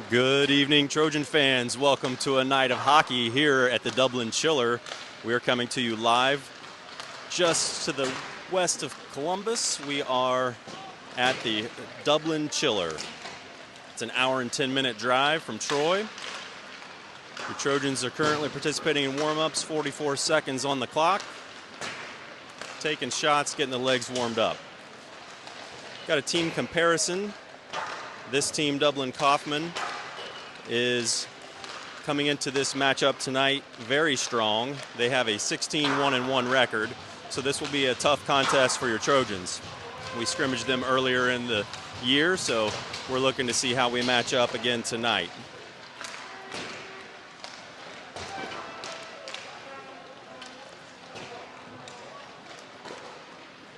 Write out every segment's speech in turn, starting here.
Good evening, Trojan fans. Welcome to a night of hockey here at the Dublin Chiller. We are coming to you live just to the west of Columbus. We are at the Dublin Chiller. It's an hour and 10-minute drive from Troy. The Trojans are currently participating in warm-ups, 44 seconds on the clock. Taking shots, getting the legs warmed up. Got a team comparison. This team, Dublin Coffman, is coming into this matchup tonight very strong. They have a 16-1-1 record, so this will be a tough contest for your Trojans. We scrimmaged them earlier in the year, so we're looking to see how we match up again tonight.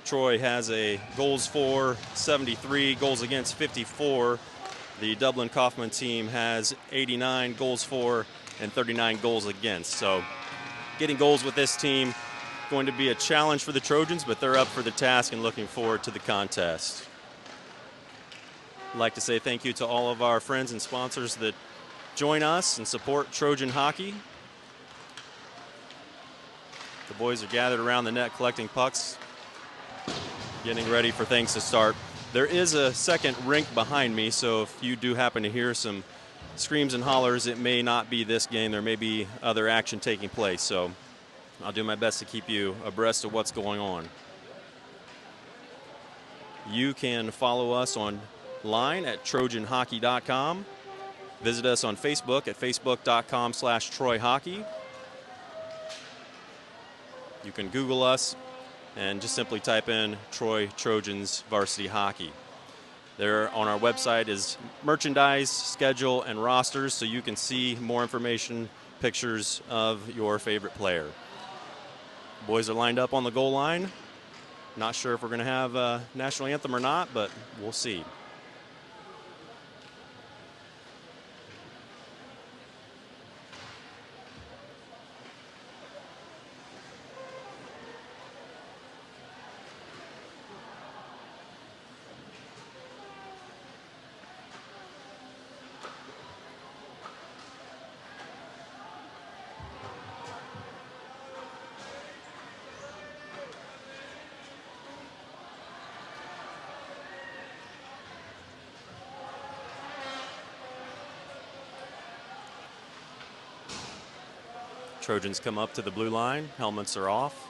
Troy has a goals for 73, goals against 54. The Dublin Coffman team has 89 goals for and 39 goals against. So getting goals with this team going to be a challenge for the Trojans, but they're up for the task and looking forward to the contest. I'd like to say thank you to all of our friends and sponsors that join us and support Trojan hockey. The boys are gathered around the net collecting pucks, getting ready for things to start. There is a second rink behind me, so if you do happen to hear some screams and hollers, it may not be this game. There may be other action taking place, so I'll do my best to keep you abreast of what's going on. You can follow us online at trojanhockey.com. Visit us on Facebook at facebook.com/TroyHockey. You can Google us and just simply type in Troy Trojans Varsity Hockey. There on our website is merchandise, schedule, and rosters, so you can see more information, pictures of your favorite player. Boys are lined up on the goal line. Not sure if we're going to have a national anthem or not, but we'll see. Trojans come up to the blue line. Helmets are off.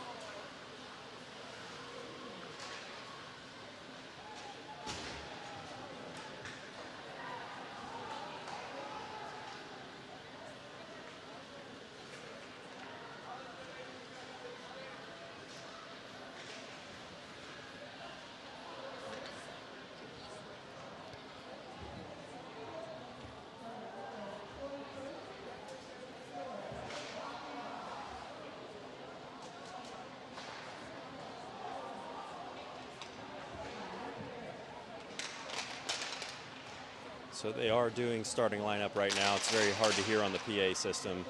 So they are doing starting lineup right now. It's very hard to hear on the PA system.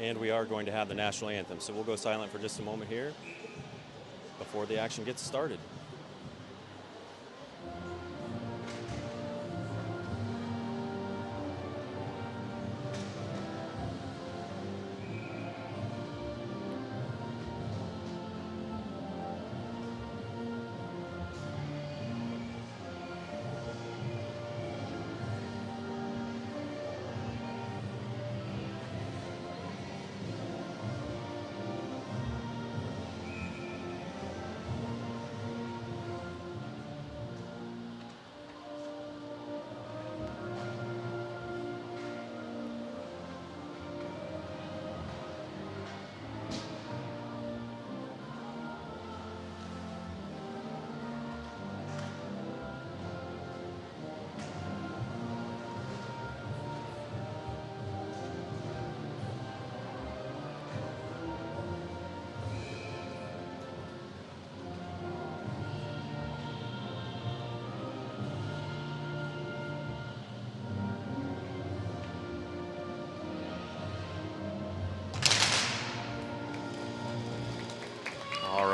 And we are going to have the national anthem. So we'll go silent for just a moment here before the action gets started.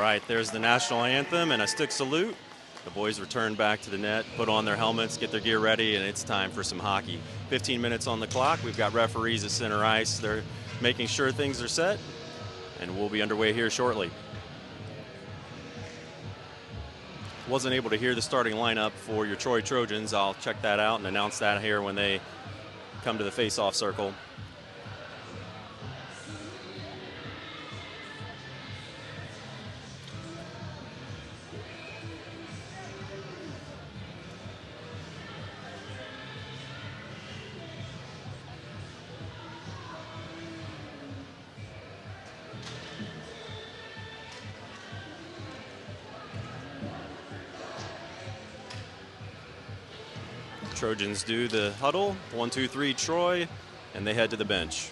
right, there's the national anthem and a stick salute. The boys return back to the net, put on their helmets, get their gear ready, and it's time for some hockey. 15 minutes on the clock. We've got referees at center ice. They're making sure things are set, and we'll be underway here shortly. Wasn't able to hear the starting lineup for your Troy Trojans. I'll check that out and announce that here when they come to the face-off circle. Trojans do the huddle, 1, 2, 3, Troy, and they head to the bench.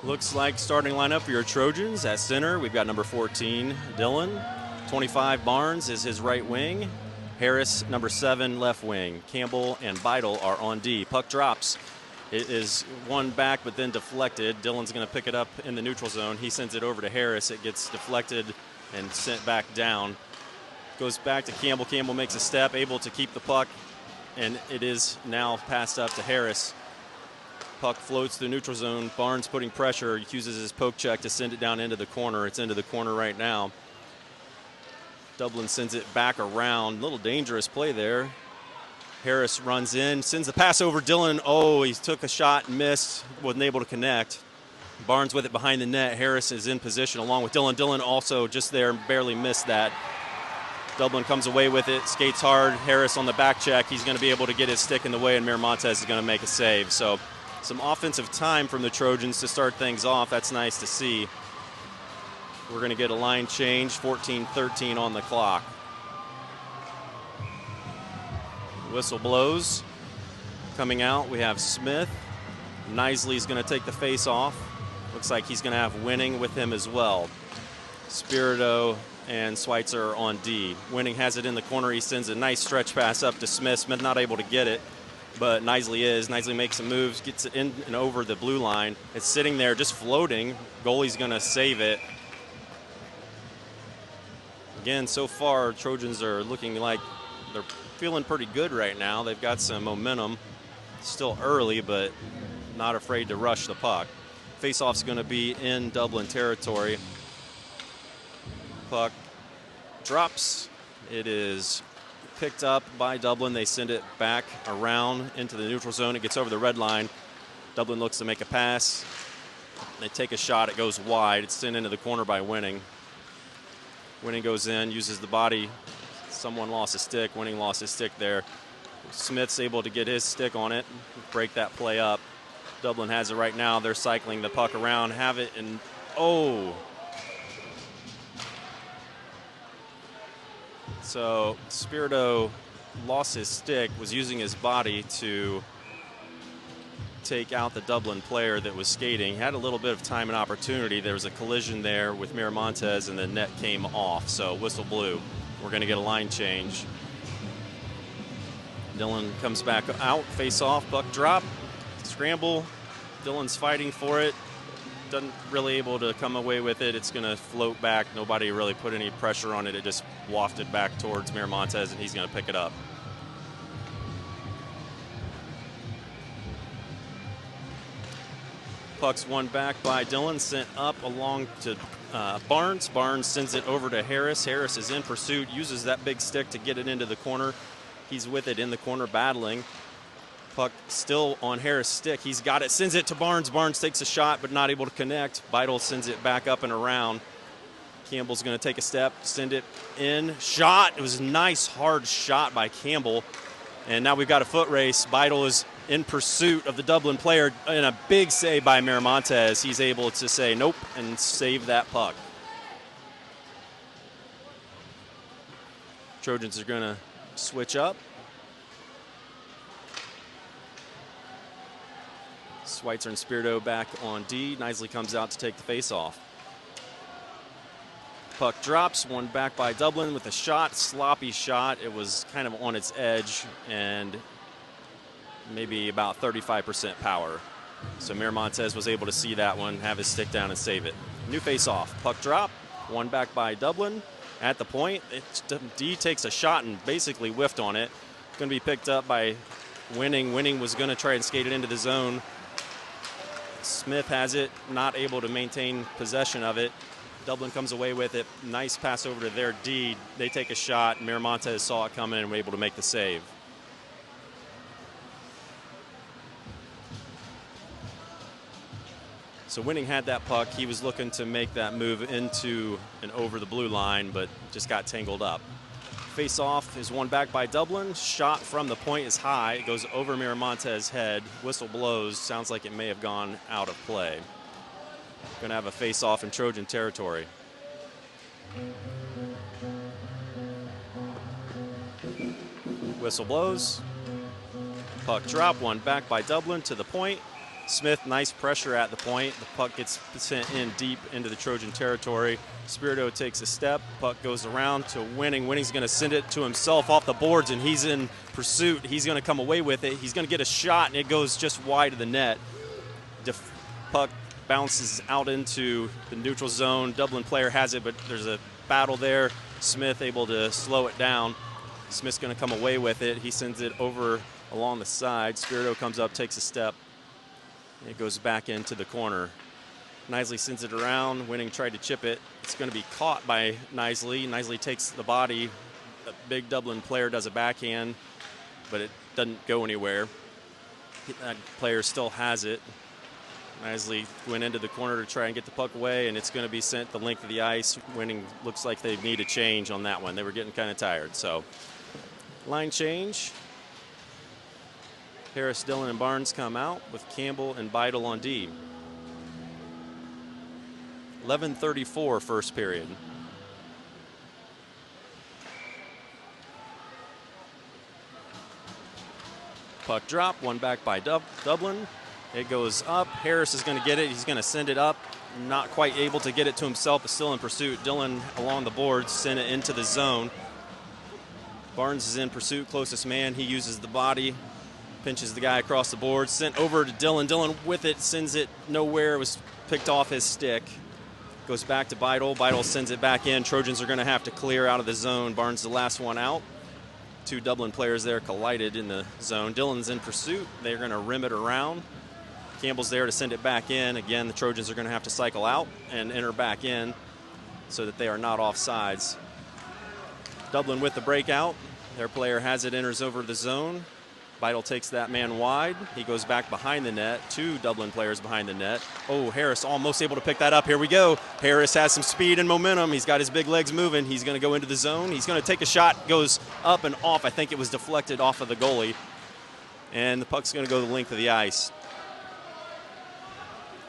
Looks like starting lineup for your Trojans. At center, we've got number 14, Dylan. 25, Barnes is his right wing. Harris, number 7, left wing. Campbell and Beidel are on D. Puck drops. It is one back, but then deflected. Dylan's going to pick it up in the neutral zone. He sends it over to Harris. It gets deflected and sent back down. Goes back to Campbell. Campbell makes a step, able to keep the puck, and it is now passed up to Harris. Puck floats through neutral zone. Barnes putting pressure, uses his poke check to send it down into the corner. It's into the corner right now. Dublin sends it back around. Little dangerous play there. Harris runs in, sends the pass over Dylan. Oh, he took a shot and missed, wasn't able to connect. Barnes with it behind the net. Harris is in position along with Dylan. Dylan also just there, barely missed that. Dublin comes away with it, skates hard. Harris on the back check. He's going to be able to get his stick in the way, and Miramontes is going to make a save. So some offensive time from the Trojans to start things off. That's nice to see. We're going to get a line change, 14-13 on the clock. Whistle blows. Coming out, we have Smith. Knisely's going to take the face off. Looks like he's going to have Winning with him as well. Spirito and Schweitzer on D. Winning has it in the corner. He sends a nice stretch pass up to Smith. Smith not able to get it, but Knisely is. Knisely makes some moves, gets it in and over the blue line. It's sitting there just floating. Goalie's going to save it. Again, so far, Trojans are looking like they're feeling pretty good right now. They've got some momentum. Still early, but not afraid to rush the puck. Faceoff's going to be in Dublin territory. Puck drops. It is picked up by Dublin. They send it back around into the neutral zone. It gets over the red line. Dublin looks to make a pass. They take a shot. It goes wide. It's sent into the corner by Winning. Winning goes in, uses the body. Someone lost a stick. Winning lost his stick there. Smith's able to get his stick on it, break that play up. Dublin has it right now. They're cycling the puck around, have it, and oh. So Spirito lost his stick, was using his body to take out the Dublin player that was skating. He had a little bit of time and opportunity. There was a collision there with Miramontes, and the net came off. So whistle blew. We're going to get a line change. Dylan comes back out, face off, puck drop, scramble. Dylan's fighting for it. Doesn't really able to come away with it. It's going to float back. Nobody really put any pressure on it. It just wafted back towards Miramontes, and he's going to pick it up. Puck's won back by Dylan, sent up along to Barnes. Barnes sends it over to Harris. Harris is in pursuit, uses that big stick to get it into the corner. He's with it in the corner battling. Puck still on Harris' stick. He's got it, sends it to Barnes. Barnes takes a shot but not able to connect. Beidel sends it back up and around. Campbell's going to take a step, send it in. Shot. It was a nice hard shot by Campbell. And now we've got a foot race. Beidel is in pursuit of the Dublin player, and a big save by Miramontes. He's able to say nope and save that puck. Trojans are going to switch up. Schweitzer and Spirito back on D. Knisely comes out to take the face off. Puck drops, one back by Dublin with a shot, sloppy shot. It was kind of on its edge and maybe about 35% power. So Miramontes was able to see that one, have his stick down and save it. New face-off, puck drop, one back by Dublin. At the point, D takes a shot and basically whiffed on it. Going to be picked up by Winning. Winning was going to try and skate it into the zone. Smith has it, not able to maintain possession of it. Dublin comes away with it. Nice pass over to their D. They take a shot. Miramontes saw it coming and were able to make the save. So Winning had that puck. He was looking to make that move into and over the blue line, but just got tangled up. Face-off is one back by Dublin. Shot from the point is high. It goes over Miramontes' head. Whistle blows. Sounds like it may have gone out of play. Going to have a face-off in Trojan territory. Whistle blows. Puck drop, one back by Dublin to the point. Smith, nice pressure at the point. The puck gets sent in deep into the Trojan territory. Spirito takes a step. Puck goes around to Winning. Winning's going to send it to himself off the boards, and he's in pursuit. He's going to come away with it. He's going to get a shot, and it goes just wide of the net. Puck bounces out into the neutral zone. Dublin player has it, but there's a battle there. Smith able to slow it down. Smith's going to come away with it. He sends it over along the side. Spirito comes up, takes a step. It goes back into the corner. Knisley sends it around. Winning tried to chip it. It's going to be caught by Knisley. Knisley takes the body. A big Dublin player does a backhand, but it doesn't go anywhere. That player still has it. Knisley went into the corner to try and get the puck away, and it's going to be sent the length of the ice. Winning looks like they need a change on that one. They were getting kind of tired. So line change. Harris, Dillon, and Barnes come out with Campbell and Beidel on D. 11:34 first period. Puck drop, one back by Dublin. It goes up. Harris is going to get it. He's going to send it up. Not quite able to get it to himself, but still in pursuit. Dillon along the boards, send it into the zone. Barnes is in pursuit, closest man. He uses the body. Pinches the guy across the board, sent over to Dillon. Dillon with it, sends it nowhere. It was picked off his stick. Goes back to Beidel. Beidel sends it back in. Trojans are going to have to clear out of the zone. Barnes the last one out. Two Dublin players there collided in the zone. Dillon's in pursuit. They're going to rim it around. Campbell's there to send it back in. Again, the Trojans are going to have to cycle out and enter back in so that they are not offsides. Dublin with the breakout. Their player has it, enters over the zone. Beidel takes that man wide. He goes back behind the net. Two Dublin players behind the net. Oh, Harris almost able to pick that up. Here we go. Harris has some speed and momentum. He's got his big legs moving. He's going to go into the zone. He's going to take a shot. Goes up and off. I think it was deflected off of the goalie. And the puck's going to go the length of the ice.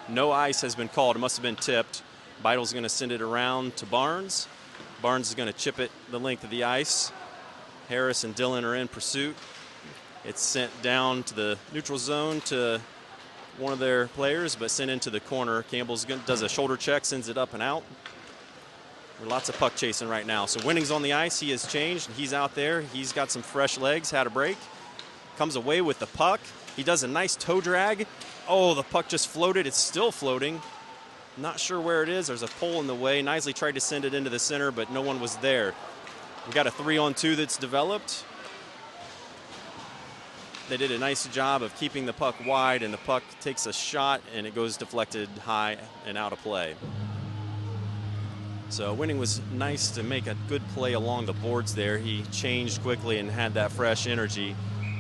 No ice has been called. It must have been tipped. Beidel's going to send it around to Barnes. Barnes is going to chip it the length of the ice. Harris and Dillon are in pursuit. It's sent down to the neutral zone to one of their players, but sent into the corner. Campbell's does a shoulder check, sends it up and out. Lots of puck chasing right now. So Winning's on the ice. He has changed. He's out there. He's got some fresh legs, had a break. Comes away with the puck. He does a nice toe drag. Oh, the puck just floated. It's still floating. Not sure where it is. There's a pole in the way. Knisley tried to send it into the center, but no one was there. We've got a 3-on-2 that's developed. They did a nice job of keeping the puck wide, and the puck takes a shot, and it goes deflected high and out of play. So Winning was nice to make a good play along the boards there. He changed quickly and had that fresh energy,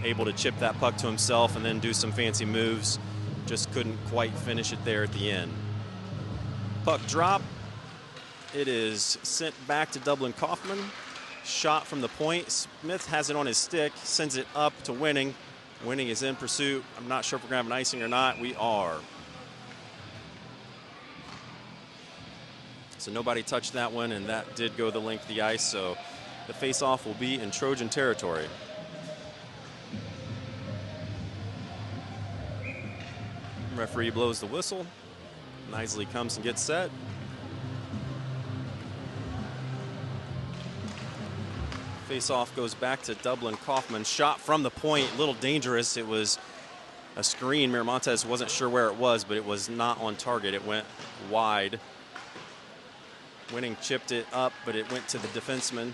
able to chip that puck to himself and then do some fancy moves. Just couldn't quite finish it there at the end. Puck drop. It is sent back to Dublin Coffman. Shot from the point. Smith has it on his stick, sends it up to Winning. Winning is in pursuit. I'm not sure if we're going to have an icing or not. We are. So nobody touched that one, and that did go the length of the ice. So the face-off will be in Trojan territory. Referee blows the whistle. Knisley comes and gets set. Face-off goes back to Dublin Coffman. Shot from the point, a little dangerous. It was a screen. Miramontes wasn't sure where it was, but it was not on target. It went wide. Winning chipped it up, but it went to the defenseman.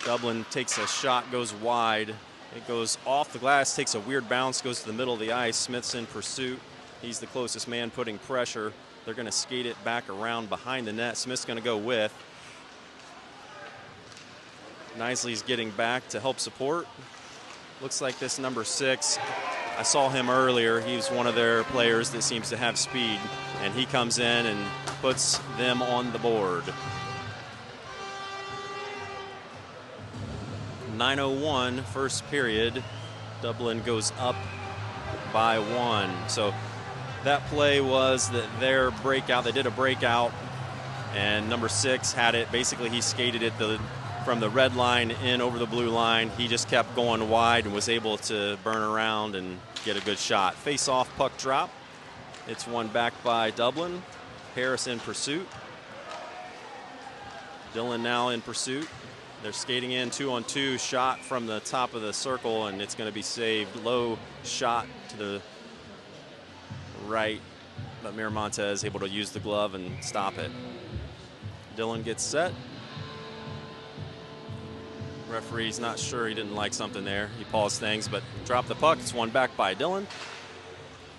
Dublin takes a shot, goes wide. It goes off the glass, takes a weird bounce, goes to the middle of the ice. Smith's in pursuit. He's the closest man putting pressure. They're going to skate it back around behind the net. Smith's going to go with. Knisely's getting back to help support. Looks like this number 6. I saw him earlier. He was one of their players that seems to have speed, and he comes in and puts them on the board. 9:01 first period. Dublin goes up by 1. So that play was that their breakout. They did a breakout, and number 6 had it. Basically, he skated it from the red line in over the blue line. He just kept going wide and was able to burn around and get a good shot. Face-off, puck drop. It's won back by Dublin. Harris in pursuit. Dillon now in pursuit. They're skating in 2-on-2. Shot from the top of the circle, and it's going to be saved. Low shot to the right, but Miramontes able to use the glove and stop it. Dillon gets set. Referee's not sure. He didn't like something there. He paused things, but dropped the puck. It's won back by Dillon.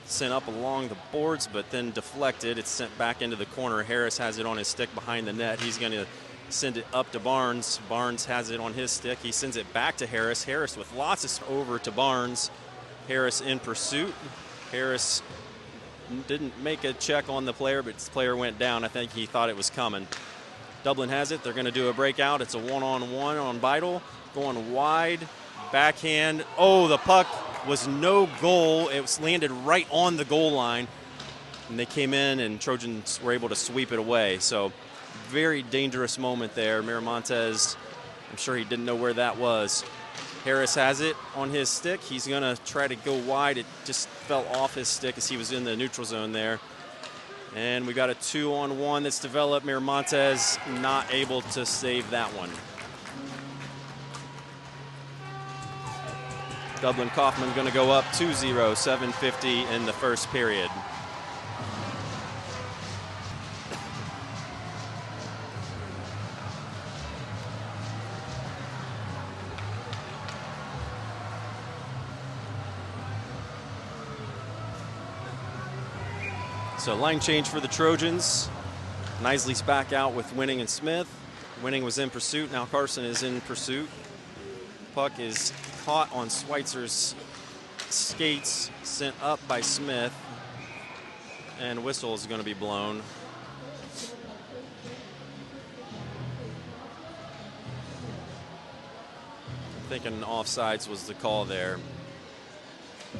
Sent up along the boards, but then deflected. It's sent back into the corner. Harris has it on his stick behind the net. He's going to send it up to Barnes. Barnes has it on his stick. He sends it back to Harris. Harris with lots of over to Barnes. Harris in pursuit. Harris didn't make a check on the player, but the player went down. I think he thought it was coming. Dublin has it. They're going to do a breakout. It's a one-on-one on Beidel. Going wide. Backhand. Oh, the puck was no goal. It was landed right on the goal line. And they came in, and Trojans were able to sweep it away. So very dangerous moment there. Miramontes, I'm sure he didn't know where that was. Harris has it on his stick. He's going to try to go wide. It just fell off his stick as he was in the neutral zone there. And we got a 2-on-1 that's developed. Miramontes not able to save that one. Dublin Coffman going to go up 2-0, 7:50 in the first period. So line change for the Trojans. Knisely's back out with Winning and Smith. Winning was in pursuit. Now Carson is in pursuit. Puck is caught on Schweitzer's skates, sent up by Smith, and whistle is going to be blown. I'm thinking offsides was the call there.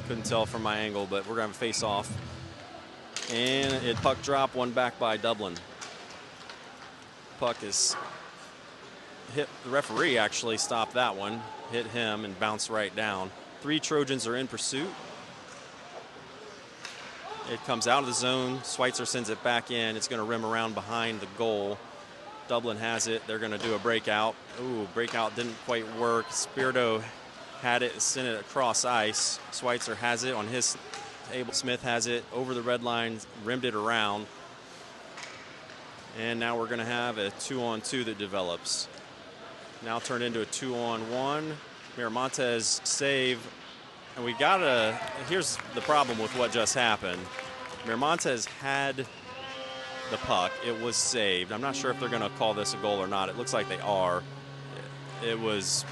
Couldn't tell from my angle, but we're going to face off. And it puck drop, one back by Dublin. Puck is hit. The referee actually stopped that one, hit him and bounced right down. 3 Trojans are in pursuit. It comes out of the zone. Schweitzer sends it back in. It's going to rim around behind the goal. Dublin has it. They're going to do a breakout. Ooh, breakout didn't quite work. Spirito had it, sent it across ice. Schweitzer has it on his table. Smith has it over the red line, rimmed it around. And now we're going to have a 2-on-2 that develops. Now turned into a 2-on-1. Miramontes save. And we got a, here's the problem with what just happened. Miramontes had the puck. It was saved. I'm not sure if they're going to call this a goal or not. It looks like they are. It was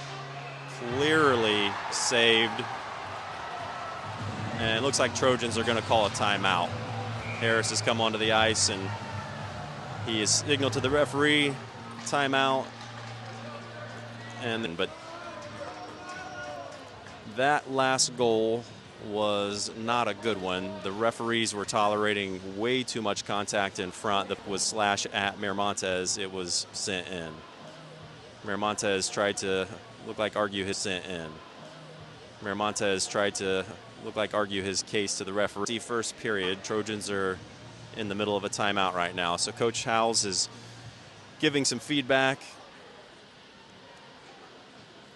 clearly saved. And it looks like Trojans are going to call a timeout. Harris has come onto the ice, and he has signaled to the referee, timeout. But that last goal was not a good one. The referees were tolerating way too much contact in front that was slash at Miramontes. It was sent in. Miramontes tried to argue his sent in. Miramontes tried to argue his case to the referee. First period, Trojans are in the middle of a timeout right now. So Coach Howells is giving some feedback.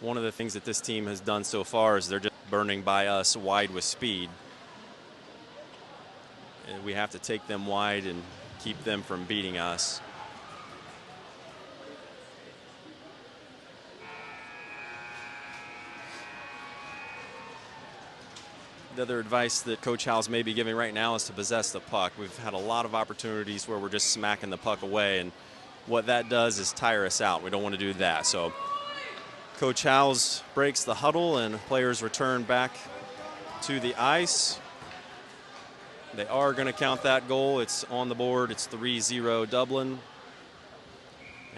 One of the things that this team has done so far is they're just burning by us wide with speed. And we have to take them wide and keep them from beating us. The other advice that Coach Howes may be giving right now is to possess the puck. We've had a lot of opportunities where we're just smacking the puck away, and what that does is tire us out. We don't want to do that. So Coach Howes breaks the huddle, and players return back to the ice. They are going to count that goal. It's on the board. It's 3-0 Dublin.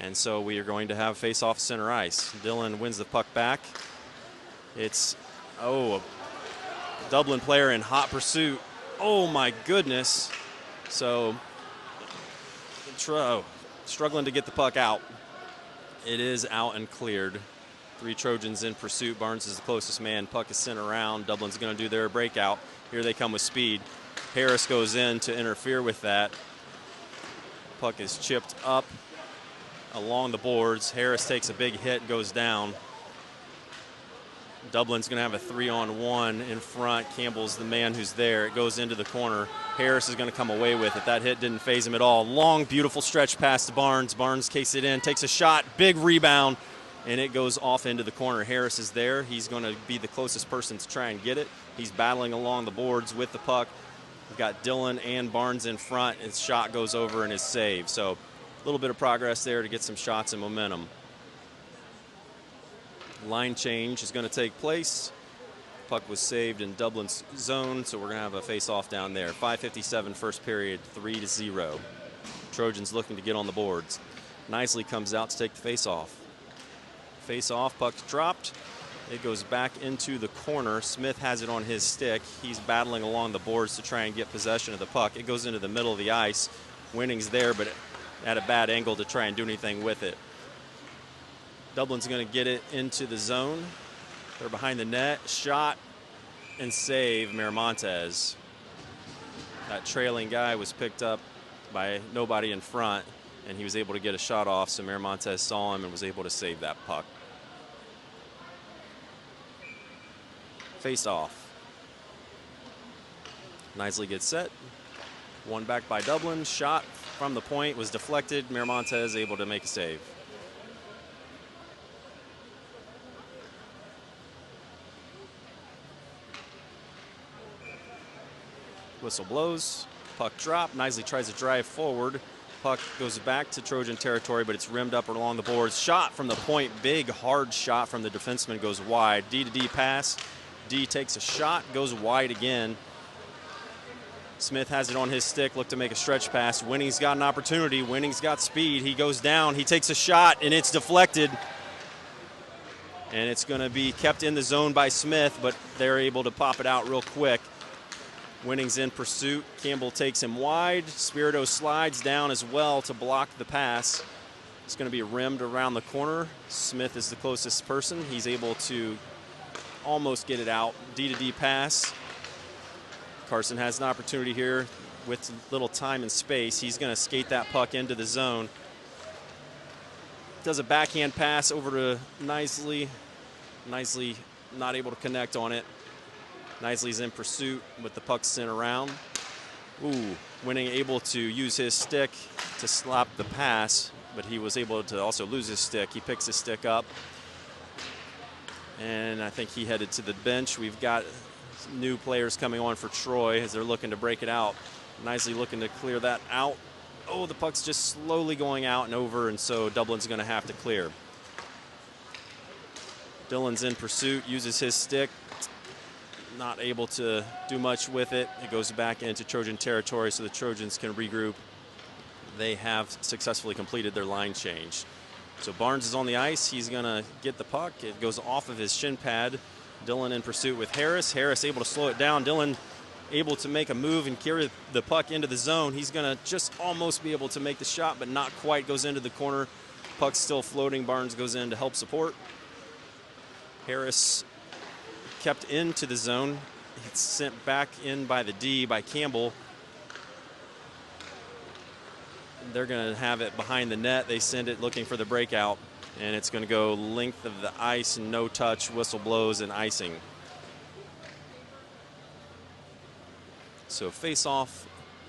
And so we are going to have face-off center ice. Dylan wins the puck back. It's, a Dublin player in hot pursuit. Oh, my goodness. So struggling to get the puck out. It is out and cleared. 3 Trojans in pursuit. Barnes is the closest man. Puck is sent around. Dublin's going to do their breakout. Here they come with speed. Harris goes in to interfere with that. Puck is chipped up along the boards. Harris takes a big hit, goes down. Dublin's going to have a 3-on-1 in front. Campbell's the man who's there. It goes into the corner. Harris is going to come away with it. That hit didn't phase him at all. Long, beautiful stretch pass to Barnes. Barnes kicks it in, takes a shot, big rebound, and it goes off into the corner. Harris is there. He's going to be the closest person to try and get it. He's battling along the boards with the puck. We've got Dylan and Barnes in front. His shot goes over and is saved. So a little bit of progress there to get some shots and momentum. Line change is going to take place. Puck was saved in Dublin's zone, so we're going to have a face-off down there. 5:57 first period, 3-0. Trojans looking to get on the boards. Nicely comes out to take the face-off. Face-off, puck's dropped. It goes back into the corner. Smith has it on his stick. He's battling along the boards to try and get possession of the puck. It goes into the middle of the ice. Winning's there, but at a bad angle to try and do anything with it. Dublin's going to get it into the zone. They're behind the net. Shot and save Miramontes. That trailing guy was picked up by nobody in front, and he was able to get a shot off, so Miramontes saw him and was able to save that puck. Face off. Nicely gets set. One back by Dublin. Shot from the point was deflected. Miramontes able to make a save. Whistle blows. Puck drop. Nicely tries to drive forward. Puck goes back to Trojan territory, but it's rimmed up along the boards. Shot from the point. Big, hard shot from the defenseman goes wide. D-to-D pass. D takes a shot, goes wide again. Smith has it on his stick, look to make a stretch pass. Winning's got an opportunity. Winning's got speed. He goes down. He takes a shot, and it's deflected. And it's going to be kept in the zone by Smith, but they're able to pop it out real quick. Winning's in pursuit. Campbell takes him wide. Spirito slides down as well to block the pass. It's going to be rimmed around the corner. Smith is the closest person. He's able to almost get it out. D-to-D pass. Carson has an opportunity here with little time and space. He's going to skate that puck into the zone. Does a backhand pass over to Nicely. Nicely not able to connect on it. Nicely's in pursuit with the puck sent around. Ooh, Winning able to use his stick to slap the pass, but he was able to also lose his stick. He picks his stick up. And I think he headed to the bench. We've got new players coming on for Troy as they're looking to break it out. Nicely looking to clear that out. Oh, the puck's just slowly going out and over, and so Dublin's going to have to clear. Dylan's in pursuit, uses his stick. Not able to do much with it. It goes back into Trojan territory so the Trojans can regroup. They have successfully completed their line change. So Barnes is on the ice. He's going to get the puck. It goes off of his shin pad. Dylan in pursuit with Harris. Harris able to slow it down. Dylan able to make a move and carry the puck into the zone. He's going to just almost be able to make the shot, but not quite. Goes into the corner. Puck's still floating. Barnes goes in to help support. Harris kept into the zone. It's sent back in by the D by Campbell. They're going to have it behind the net. They send it looking for the breakout. And it's going to go length of the ice, no touch, whistle blows, and icing. So face-off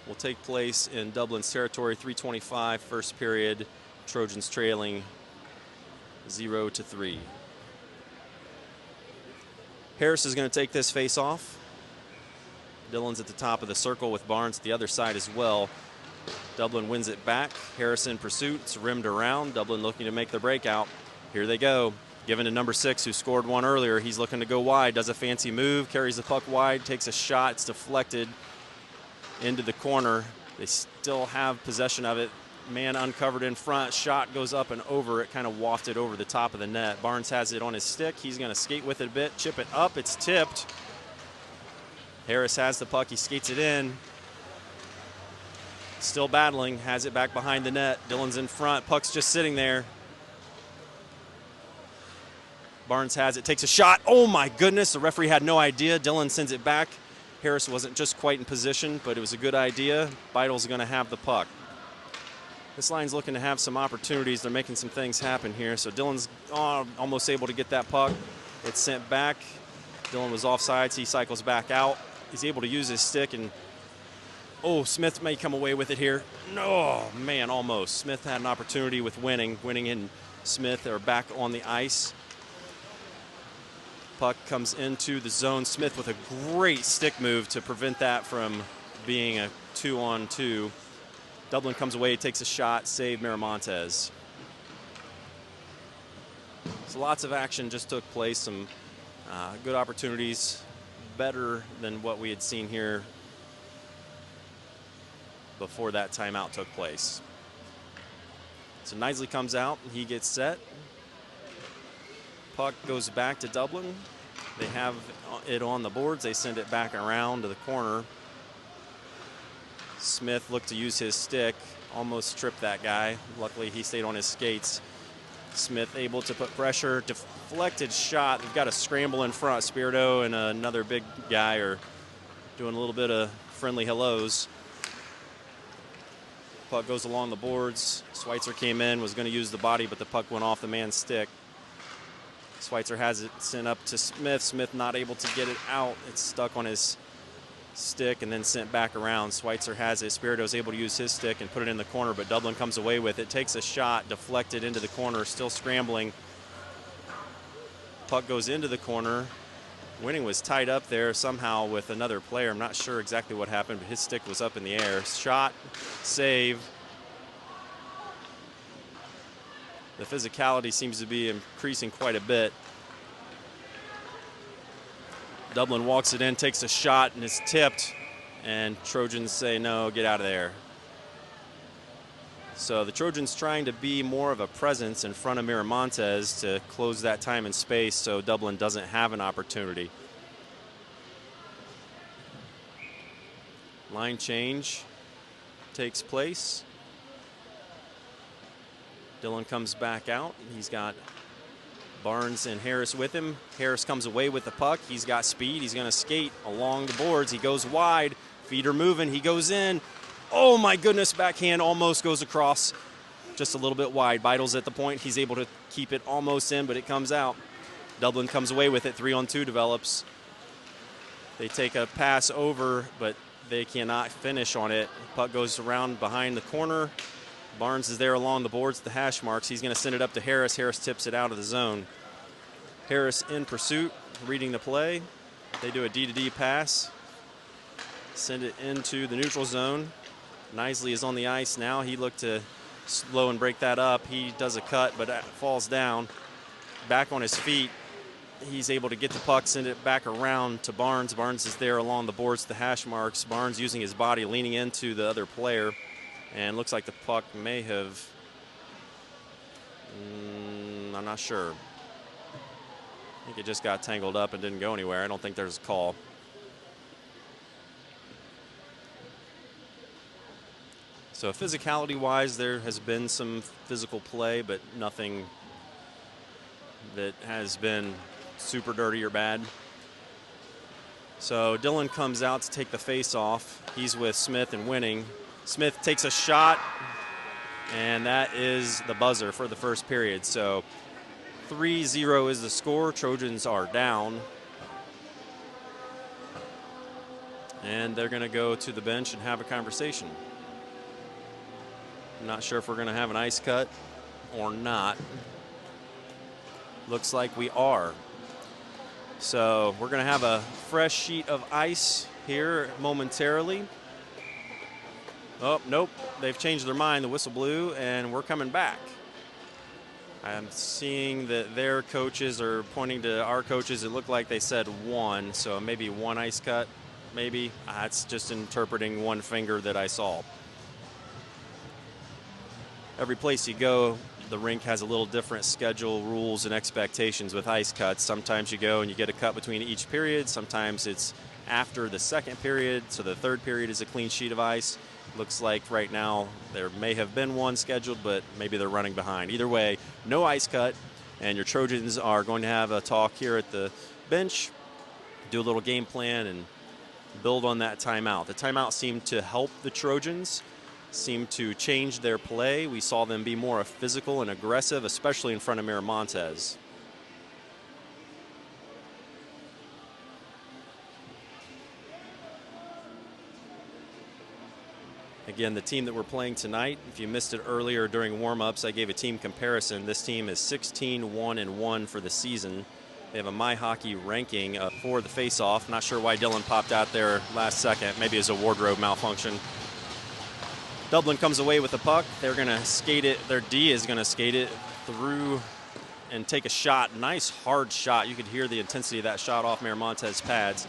will take place in Dublin's territory, 3:25, first period. Trojans trailing 0-3. Harris is going to take this face-off. Dillon's at the top of the circle with Barnes at the other side as well. Dublin wins it back. Harris in pursuit. It's rimmed around. Dublin looking to make the breakout. Here they go. Given to number 6, who scored one earlier. He's looking to go wide. Does a fancy move. Carries the puck wide. Takes a shot. It's deflected into the corner. They still have possession of it. Man uncovered in front. Shot goes up and over. It kind of wafted over the top of the net. Barnes has it on his stick. He's going to skate with it a bit. Chip it up. It's tipped. Harris has the puck. He skates it in. Still battling. Has it back behind the net. Dillon's in front. Puck's just sitting there. Barnes has it. Takes a shot. Oh, my goodness. The referee had no idea. Dillon sends it back. Harris wasn't just quite in position, but it was a good idea. Beidle's going to have the puck. This line's looking to have some opportunities. They're making some things happen here. So Dillon's almost able to get that puck. It's sent back. Dillon was offsides. He cycles back out. He's able to use his stick, and oh, Smith may come away with it here. No, man, almost. Smith had an opportunity with Winning. Winning and Smith are back on the ice. Puck comes into the zone. Smith with a great stick move to prevent that from being a 2-on-2. Dublin comes away, takes a shot, save Miramontes. So lots of action just took place. Some good opportunities, better than what we had seen here before that timeout took place. So Knisley comes out, he gets set. Puck goes back to Dublin. They have it on the boards. They send it back around to the corner. Smith looked to use his stick, almost tripped that guy. Luckily, he stayed on his skates. Smith able to put pressure, deflected shot. They've got a scramble in front. Spirito and another big guy are doing a little bit of friendly hellos. Puck goes along the boards. Schweitzer came in, was going to use the body, but the puck went off the man's stick. Schweitzer has it sent up to Smith. Smith not able to get it out. It's stuck on his stick and then sent back around. Schweitzer has it. Spirito's able to use his stick and put it in the corner, but Dublin comes away with it. Takes a shot, deflected into the corner, still scrambling. Puck goes into the corner. Winning was tied up there somehow with another player. I'm not sure exactly what happened, but his stick was up in the air. Shot, save. The physicality seems to be increasing quite a bit. Dublin walks it in, takes a shot, and is tipped. And Trojans say, no, get out of there. So the Trojans trying to be more of a presence in front of Miramontes to close that time and space so Dublin doesn't have an opportunity. Line change takes place. Dillon comes back out. He's got Barnes and Harris with him. Harris comes away with the puck. He's got speed. He's going to skate along the boards. He goes wide. Feet are moving. He goes in. Oh, my goodness. Backhand almost goes across. Just a little bit wide. Beidle's at the point. He's able to keep it almost in, but it comes out. Dublin comes away with it. 3-on-2 develops. They take a pass over, but they cannot finish on it. Puck goes around behind the corner. Barnes is there along the boards at the hash marks. He's going to send it up to Harris. Harris tips it out of the zone. Harris in pursuit, reading the play. They do a D-to-D pass. Send it into the neutral zone. Knisley is on the ice now. He looked to slow and break that up. He does a cut, but falls down. Back on his feet. He's able to get the puck, send it back around to Barnes. Barnes is there along the boards, the hash marks. Barnes using his body, leaning into the other player. And looks like the puck may have, I'm not sure. I think it just got tangled up and didn't go anywhere. I don't think there's a call. So physicality-wise, there has been some physical play, but nothing that has been super dirty or bad. So Dillon comes out to take the face off. He's with Smith and Winning. Smith takes a shot, And that is the buzzer for the first period. So 3-0 is the score. Trojans are down. And they're going to go to the bench and have a conversation. I'm not sure if we're going to have an ice cut or not. Looks like we are. So we're going to have a fresh sheet of ice here momentarily. Oh, nope. They've changed their mind. The whistle blew, and we're coming back. I'm seeing that their coaches are pointing to our coaches. It looked like they said one, so maybe one ice cut, maybe. That's just interpreting one finger that I saw. Every place you go, the rink has a little different schedule, rules, and expectations with ice cuts. Sometimes you go and you get a cut between each period. Sometimes it's after the second period, so the third period is a clean sheet of ice. Looks like right now there may have been one scheduled, but maybe they're running behind. Either way, no ice cut, and your Trojans are going to have a talk here at the bench, do a little game plan, and build on that timeout. The timeout seemed to help the Trojans, seemed to change their play. We saw them be more physical and aggressive, especially in front of Miramontes. Again, the team that we're playing tonight, if you missed it earlier during warm-ups, I gave a team comparison. This team is 16-1-1 for the season. They have a My Hockey ranking for the face-off. Not sure why Dylan popped out there last second. Maybe it's a wardrobe malfunction. Dublin comes away with the puck. They're going to skate it. Their D is going to skate it through and take a shot. Nice, hard shot. You could hear the intensity of that shot off Miramontes' pads.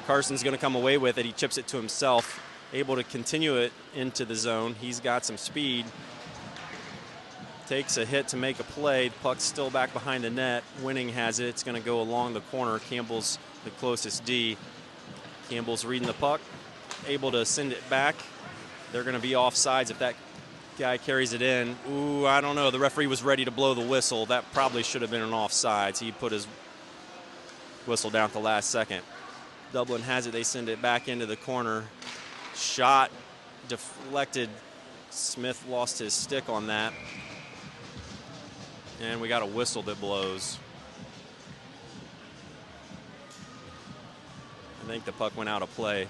Carson's going to come away with it. He chips it to himself, able to continue it into the zone. He's got some speed. Takes a hit to make a play. The puck's still back behind the net. Winning has it. It's going to go along the corner. Campbell's the closest D. Campbell's reading the puck, able to send it back. They're going to be offsides if that guy carries it in. Ooh, I don't know. The referee was ready to blow the whistle. That probably should have been an offsides. He put his whistle down at the last second. Dublin has it. They send it back into the corner. Shot deflected. Smith lost his stick on that. And we got a whistle that blows. I think the puck went out of play.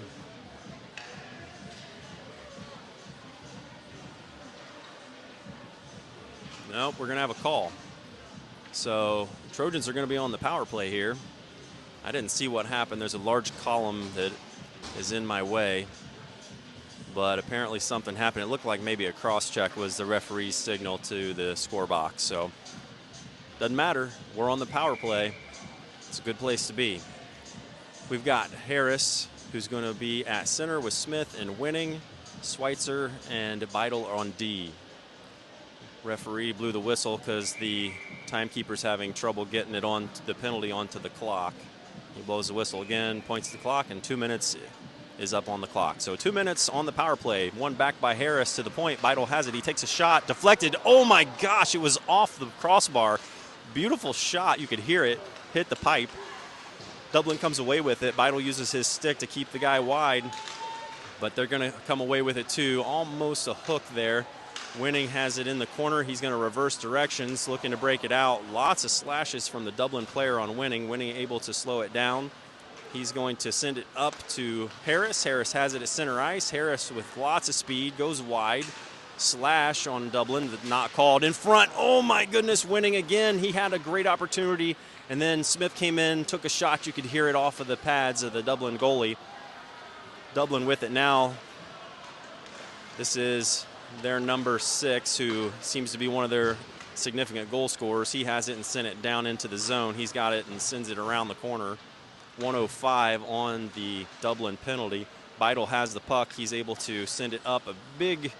Nope, we're going to have a call. So Trojans are going to be on the power play here. I didn't see what happened. There's a large column that is in my way. But apparently something happened. It looked like maybe a cross-check was the referee's signal to the score box. So doesn't matter. We're on the power play. It's a good place to be. We've got Harris, who's going to be at center with Smith and Winning. Schweitzer and Beidel are on D. Referee blew the whistle because the timekeeper's having trouble getting it on the penalty onto the clock. He blows the whistle again, points the clock, and 2 minutes is up on the clock. So 2 minutes on the power play. One back by Harris to the point. Beidel has it. He takes a shot. Deflected. Oh, my gosh. It was off the crossbar. Beautiful shot. You could hear it hit the pipe. Dublin comes away with it. Beidel uses his stick to keep the guy wide. But they're going to come away with it, too. Almost a hook there. Winning has it in the corner. He's going to reverse directions, looking to break it out. Lots of slashes from the Dublin player on Winning. Winning able to slow it down. He's going to send it up to Harris. Harris has it at center ice. Harris with lots of speed goes wide. Slash on Dublin, not called. In front, oh my goodness, Winning again. He had a great opportunity, and then Smith came in, took a shot. You could hear it off of the pads of the Dublin goalie. Dublin with it now. This is their number 6, who seems to be one of their significant goal scorers. He has it and sent it down into the zone. He's got it and sends it around the corner. 105 on the Dublin penalty. Beidel has the puck. He's able to send it up a big...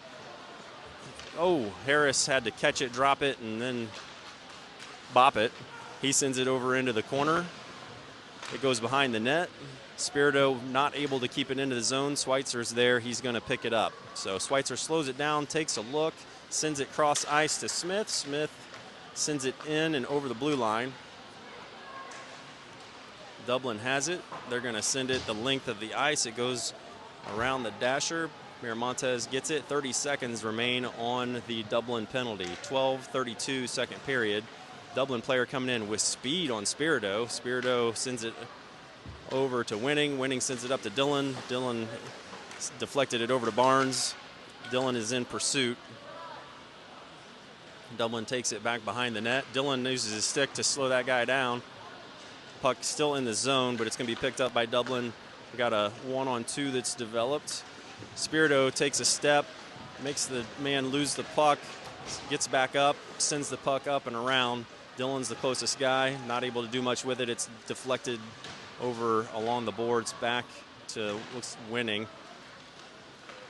Oh, Harris had to catch it, drop it, and then bop it. He sends it over into the corner. It goes behind the net. Spirito not able to keep it into the zone. Schweitzer's there. He's going to pick it up. So Schweitzer slows it down, takes a look, sends it cross ice to Smith. Smith sends it in and over the blue line. Dublin has it. They're going to send it the length of the ice. It goes around the dasher. Miramontes gets it. 30 seconds remain on the Dublin penalty. 12:32 second period. Dublin player coming in with speed on Spirito. Spirito sends it over to Winning. Winning sends it up to Dylan. Dylan deflected it over to Barnes. Dylan is in pursuit. Dublin takes it back behind the net. Dylan uses his stick to slow that guy down. Puck still in the zone, but it's going to be picked up by Dublin. We got a 1-on-2 that's developed. Spirito takes a step, makes the man lose the puck, gets back up, sends the puck up and around. Dylan's the closest guy, not able to do much with it. It's deflected over along the boards back to Winning.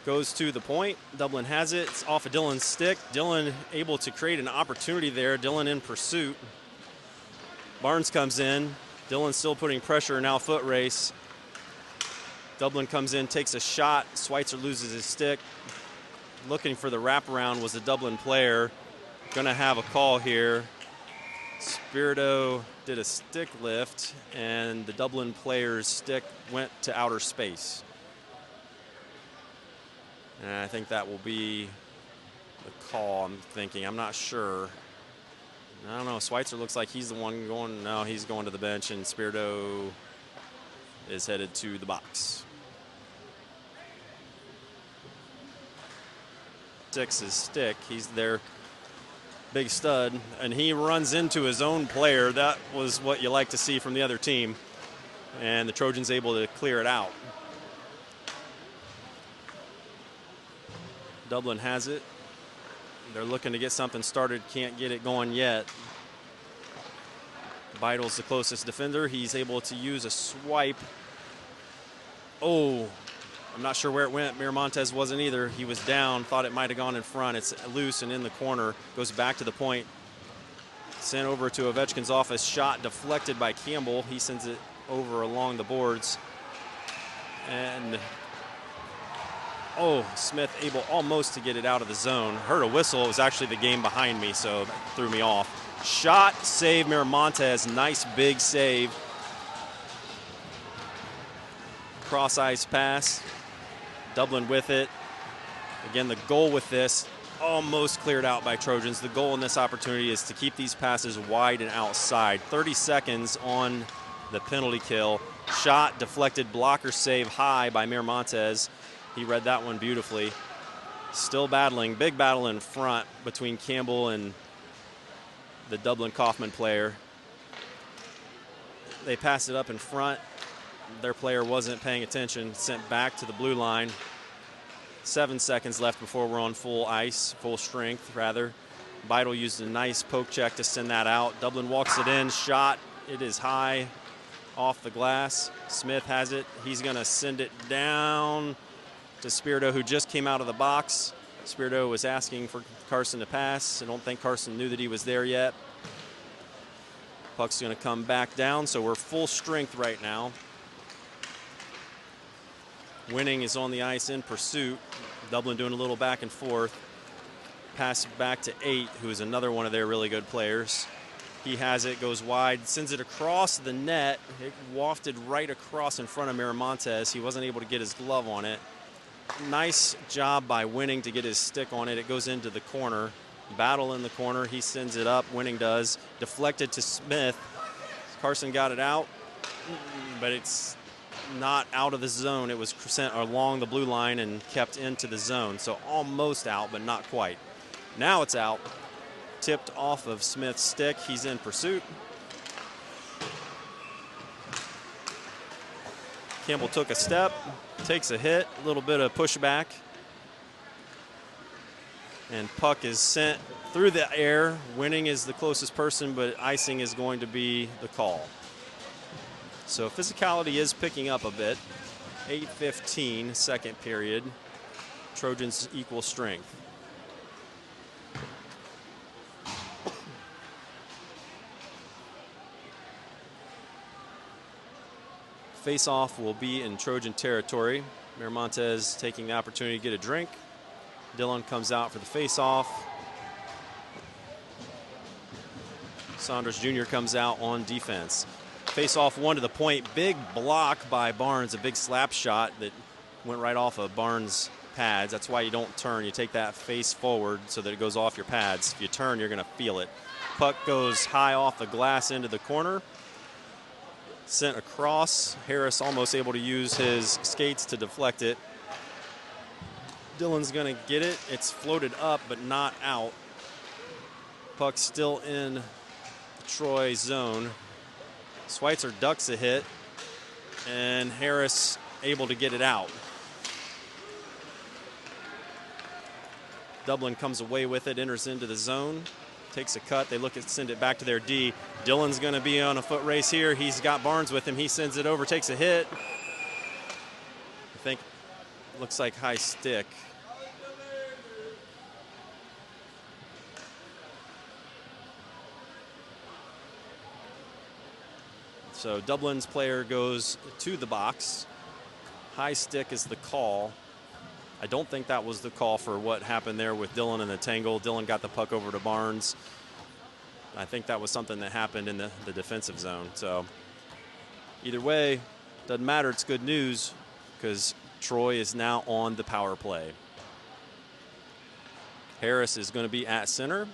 Goes to the point. Dublin has it. It's off of Dylan's stick. Dylan able to create an opportunity there. Dylan in pursuit. Barnes comes in. Dylan still putting pressure, now foot race. Dublin comes in, takes a shot. Schweitzer loses his stick. Looking for the wraparound was a Dublin player. Gonna have a call here. Spirito did a stick lift, and the Dublin player's stick went to outer space. And I think that will be the call, I'm thinking. I'm not sure. I don't know. Schweitzer looks like he's the one going. No, he's going to the bench, and Spirito is headed to the box. Sticks his stick. He's their big stud, and he runs into his own player. That was what you like to see from the other team, and the Trojans able to clear it out. Dublin has it. They're looking to get something started, can't get it going yet. Beidle's the closest defender. He's able to use a swipe. Oh, I'm not sure where it went. Miramontes wasn't either. He was down, thought it might have gone in front. It's loose and in the corner. Goes back to the point. Sent over to Ovechkin's office. Shot deflected by Campbell. He sends it over along the boards. And oh, Smith able almost to get it out of the zone. Heard a whistle. It was actually the game behind me, so that threw me off. Shot, save, Miramontes. Nice big save. Cross ice pass. Dublin with it. Again, the goal with this, almost cleared out by Trojans. The goal in this opportunity is to keep these passes wide and outside. 30 seconds on the penalty kill. Shot, deflected, blocker save high by Miramontes. He read that one beautifully. Still battling, big battle in front between Campbell and the Dublin Coffman player. They passed it up in front. Their player wasn't paying attention, sent back to the blue line. 7 seconds left before we're on full ice, full strength rather. Beidle used a nice poke check to send that out. Dublin walks it in, shot. It is high off the glass. Smith has it. He's gonna send it down to Spirito, who just came out of the box. Spirito was asking for Carson to pass. I don't think Carson knew that he was there yet. Puck's gonna come back down, so we're full strength right now. Winning is on the ice in pursuit. Dublin doing a little back and forth. Pass back to 8, who is another one of their really good players. He has it, goes wide, sends it across the net. It wafted right across in front of Miramontes. He wasn't able to get his glove on it. Nice job by Winning to get his stick on it. It goes into the corner. Battle in the corner. He sends it up. Winning does. Deflected to Smith. Carson got it out, but it's not out of the zone. It was sent along the blue line and kept into the zone. So almost out, but not quite. Now it's out. Tipped off of Smith's stick. He's in pursuit. Campbell took a step, takes a hit, a little bit of pushback. And puck is sent through the air. Winning is the closest person, but icing is going to be the call. So physicality is picking up a bit. 8:15, second period. Trojans equal strength. Face-off will be in Trojan territory. Miramontes taking the opportunity to get a drink. Dylan comes out for the face-off. Saunders Jr. comes out on defense. Face-off one to the point. Big block by Barnes, a big slap shot that went right off of Barnes' pads. That's why you don't turn. You take that face forward so that it goes off your pads. If you turn, you're going to feel it. Puck goes high off the glass into the corner. Sent across. Harris almost able to use his skates to deflect it. Dylan's going to get it. It's floated up, but not out. Puck still in the Troy zone. Schweitzer ducks a hit, and Harris able to get it out. Dublin comes away with it, enters into the zone, takes a cut. They look at send it back to their D. Dylan's going to be on a foot race here. He's got Barnes with him. He sends it over, takes a hit. I think looks like high stick. So Dublin's player goes to the box. High stick is the call. I don't think that was the call for what happened there with Dylan in the tangle. Dylan got the puck over to Barnes. I think that was something that happened in the defensive zone. So either way, doesn't matter. It's good news because Troy is now on the power play. Harris is going to be at center.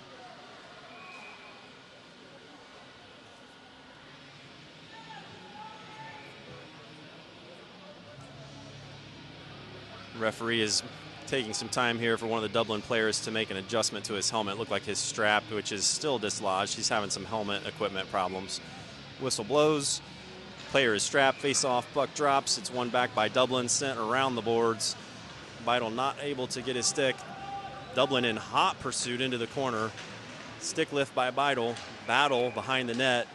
Referee is taking some time here for one of the Dublin players to make an adjustment to his helmet. Looked like his strap, which is still dislodged. He's having some helmet equipment problems. Whistle blows. Player is strapped. Face off. Puck drops. It's won back by Dublin. Sent around the boards. Beidel not able to get his stick. Dublin in hot pursuit into the corner. Stick lift by Beidel. Battle behind the net.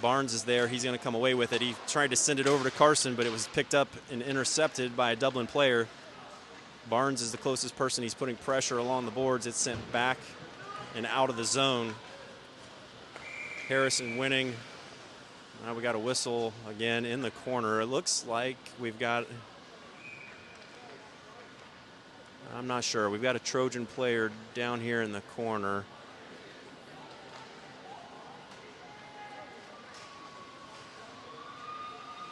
Barnes is there. He's going to come away with it. He tried to send it over to Carson, but it was picked up and intercepted by a Dublin player. Barnes is the closest person. He's putting pressure along the boards. It's sent back and out of the zone. Harrison winning. Now we got a whistle again in the corner. It looks like we've got, I'm not sure. We've got a Trojan player down here in the corner.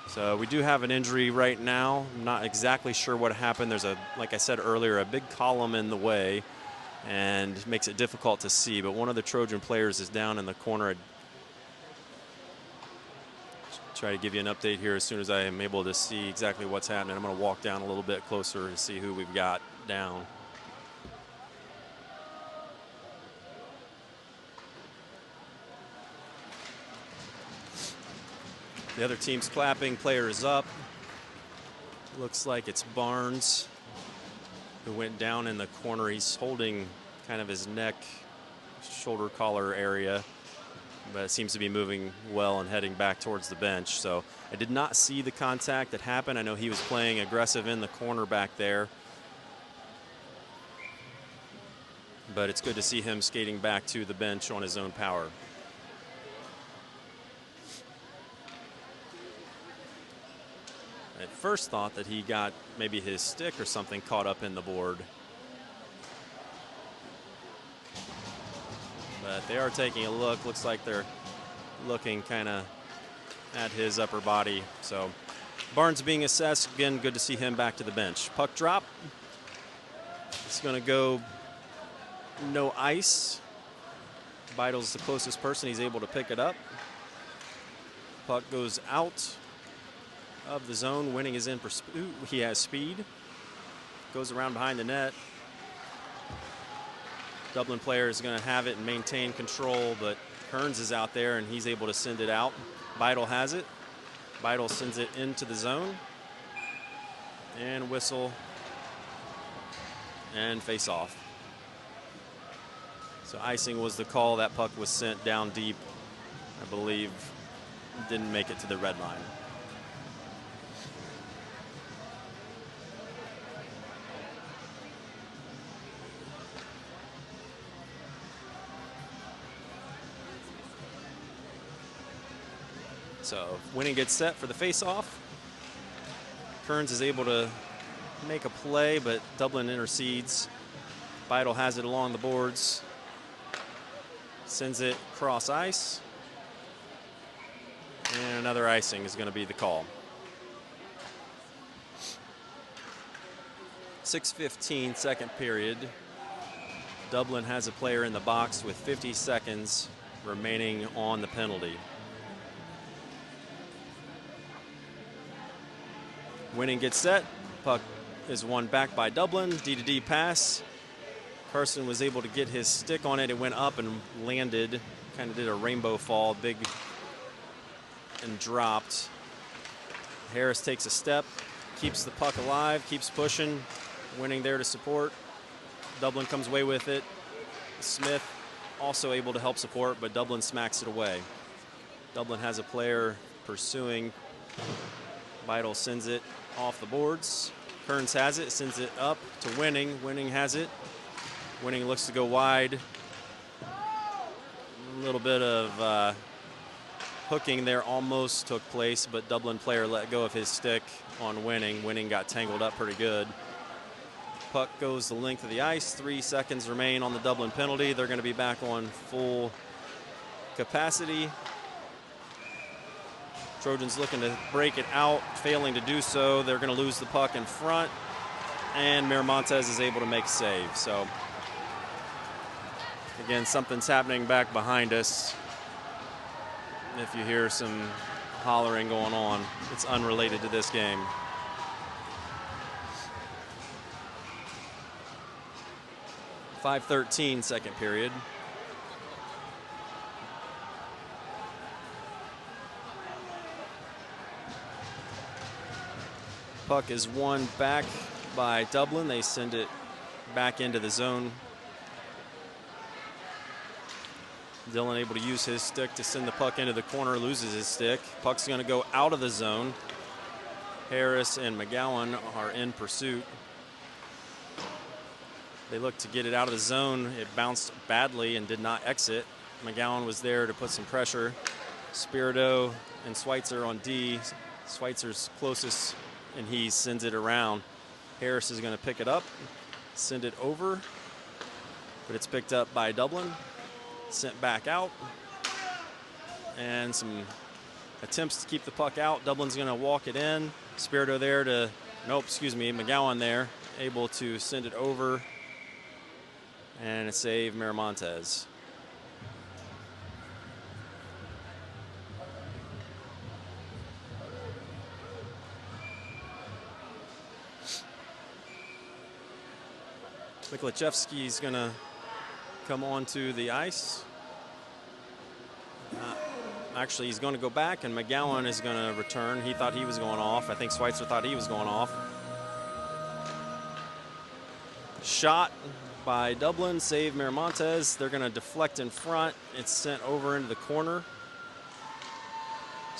So we do have an injury right now. I'm not exactly sure what happened. There's like I said earlier, a big column in the way and makes it difficult to see. But one of the Trojan players is down in the corner. I'd try to give you an update here as soon as I am able to see exactly what's happening. I'm going to walk down a little bit closer to see who we've got down. The other team's clapping. Player is up. Looks like it's Barnes who went down in the corner. He's holding kind of his neck, shoulder collar area, but it seems to be moving well and heading back towards the bench. So I did not see the contact that happened. I know he was playing aggressive in the corner back there, but it's good to see him skating back to the bench on his own power. At first thought that he got maybe his stick or something caught up in the board. But they are taking a look. Looks like they're looking kind of at his upper body. So Barnes being assessed. Again, good to see him back to the bench. Puck drop. It's going to go no ice. Beidel's the closest person. He's able to pick it up. Puck goes out of the zone. Winning is in pursuit. He has speed. Goes around behind the net. Dublin player is going to have it and maintain control, but Kearns is out there and he's able to send it out. Beidel has it. Beidel sends it into the zone. And whistle. And face off. So icing was the call. That puck was sent down deep. I believe didn't make it to the red line. So Winning gets set for the face-off. Kearns is able to make a play, but Dublin intercedes. Beidel has it along the boards. Sends it cross ice. And another icing is going to be the call. 6:15 second period. Dublin has a player in the box with 50 seconds remaining on the penalty. Winning gets set. Puck is won back by Dublin. D-to-D pass. Carson was able to get his stick on it. It went up and landed. Kind of did a rainbow fall, big, and dropped. Harris takes a step, keeps the puck alive, keeps pushing. Winning there to support. Dublin comes away with it. Smith also able to help support, but Dublin smacks it away. Dublin has a player pursuing. Vital sends it off the boards. Kearns has it, sends it up to Winning. Winning has it. Winning looks to go wide. A little bit of hooking there almost took place, but Dublin player let go of his stick on Winning. Winning got tangled up pretty good. Puck goes the length of the ice. 3 seconds remain on the Dublin penalty. They're going to be back on full capacity. Trojans looking to break it out, failing to do so. They're going to lose the puck in front, and Miramontes is able to make a save. So, again, something's happening back behind us. If you hear some hollering going on, it's unrelated to this game. .513 second period. Puck is won back by Dublin. They send it back into the zone. Dillon able to use his stick to send the puck into the corner, loses his stick. Puck's going to go out of the zone. Harris and McGowan are in pursuit. They look to get it out of the zone. It bounced badly and did not exit. McGowan was there to put some pressure. Spirito and Schweitzer on D. Schweitzer's closest, and he sends it around. Harris is going to pick it up, send it over, but it's picked up by Dublin, sent back out, and some attempts to keep the puck out. Dublin's going to walk it in. Spirito there to, nope, excuse me, McGowan there, able to send it over, and a save, Miramontes. Miklachevsky's going to come onto the ice. Actually, he's going to go back, and McGowan is going to return. He thought he was going off. I think Schweitzer thought he was going off. Shot by Dublin, save Miramontes. They're going to deflect in front. It's sent over into the corner.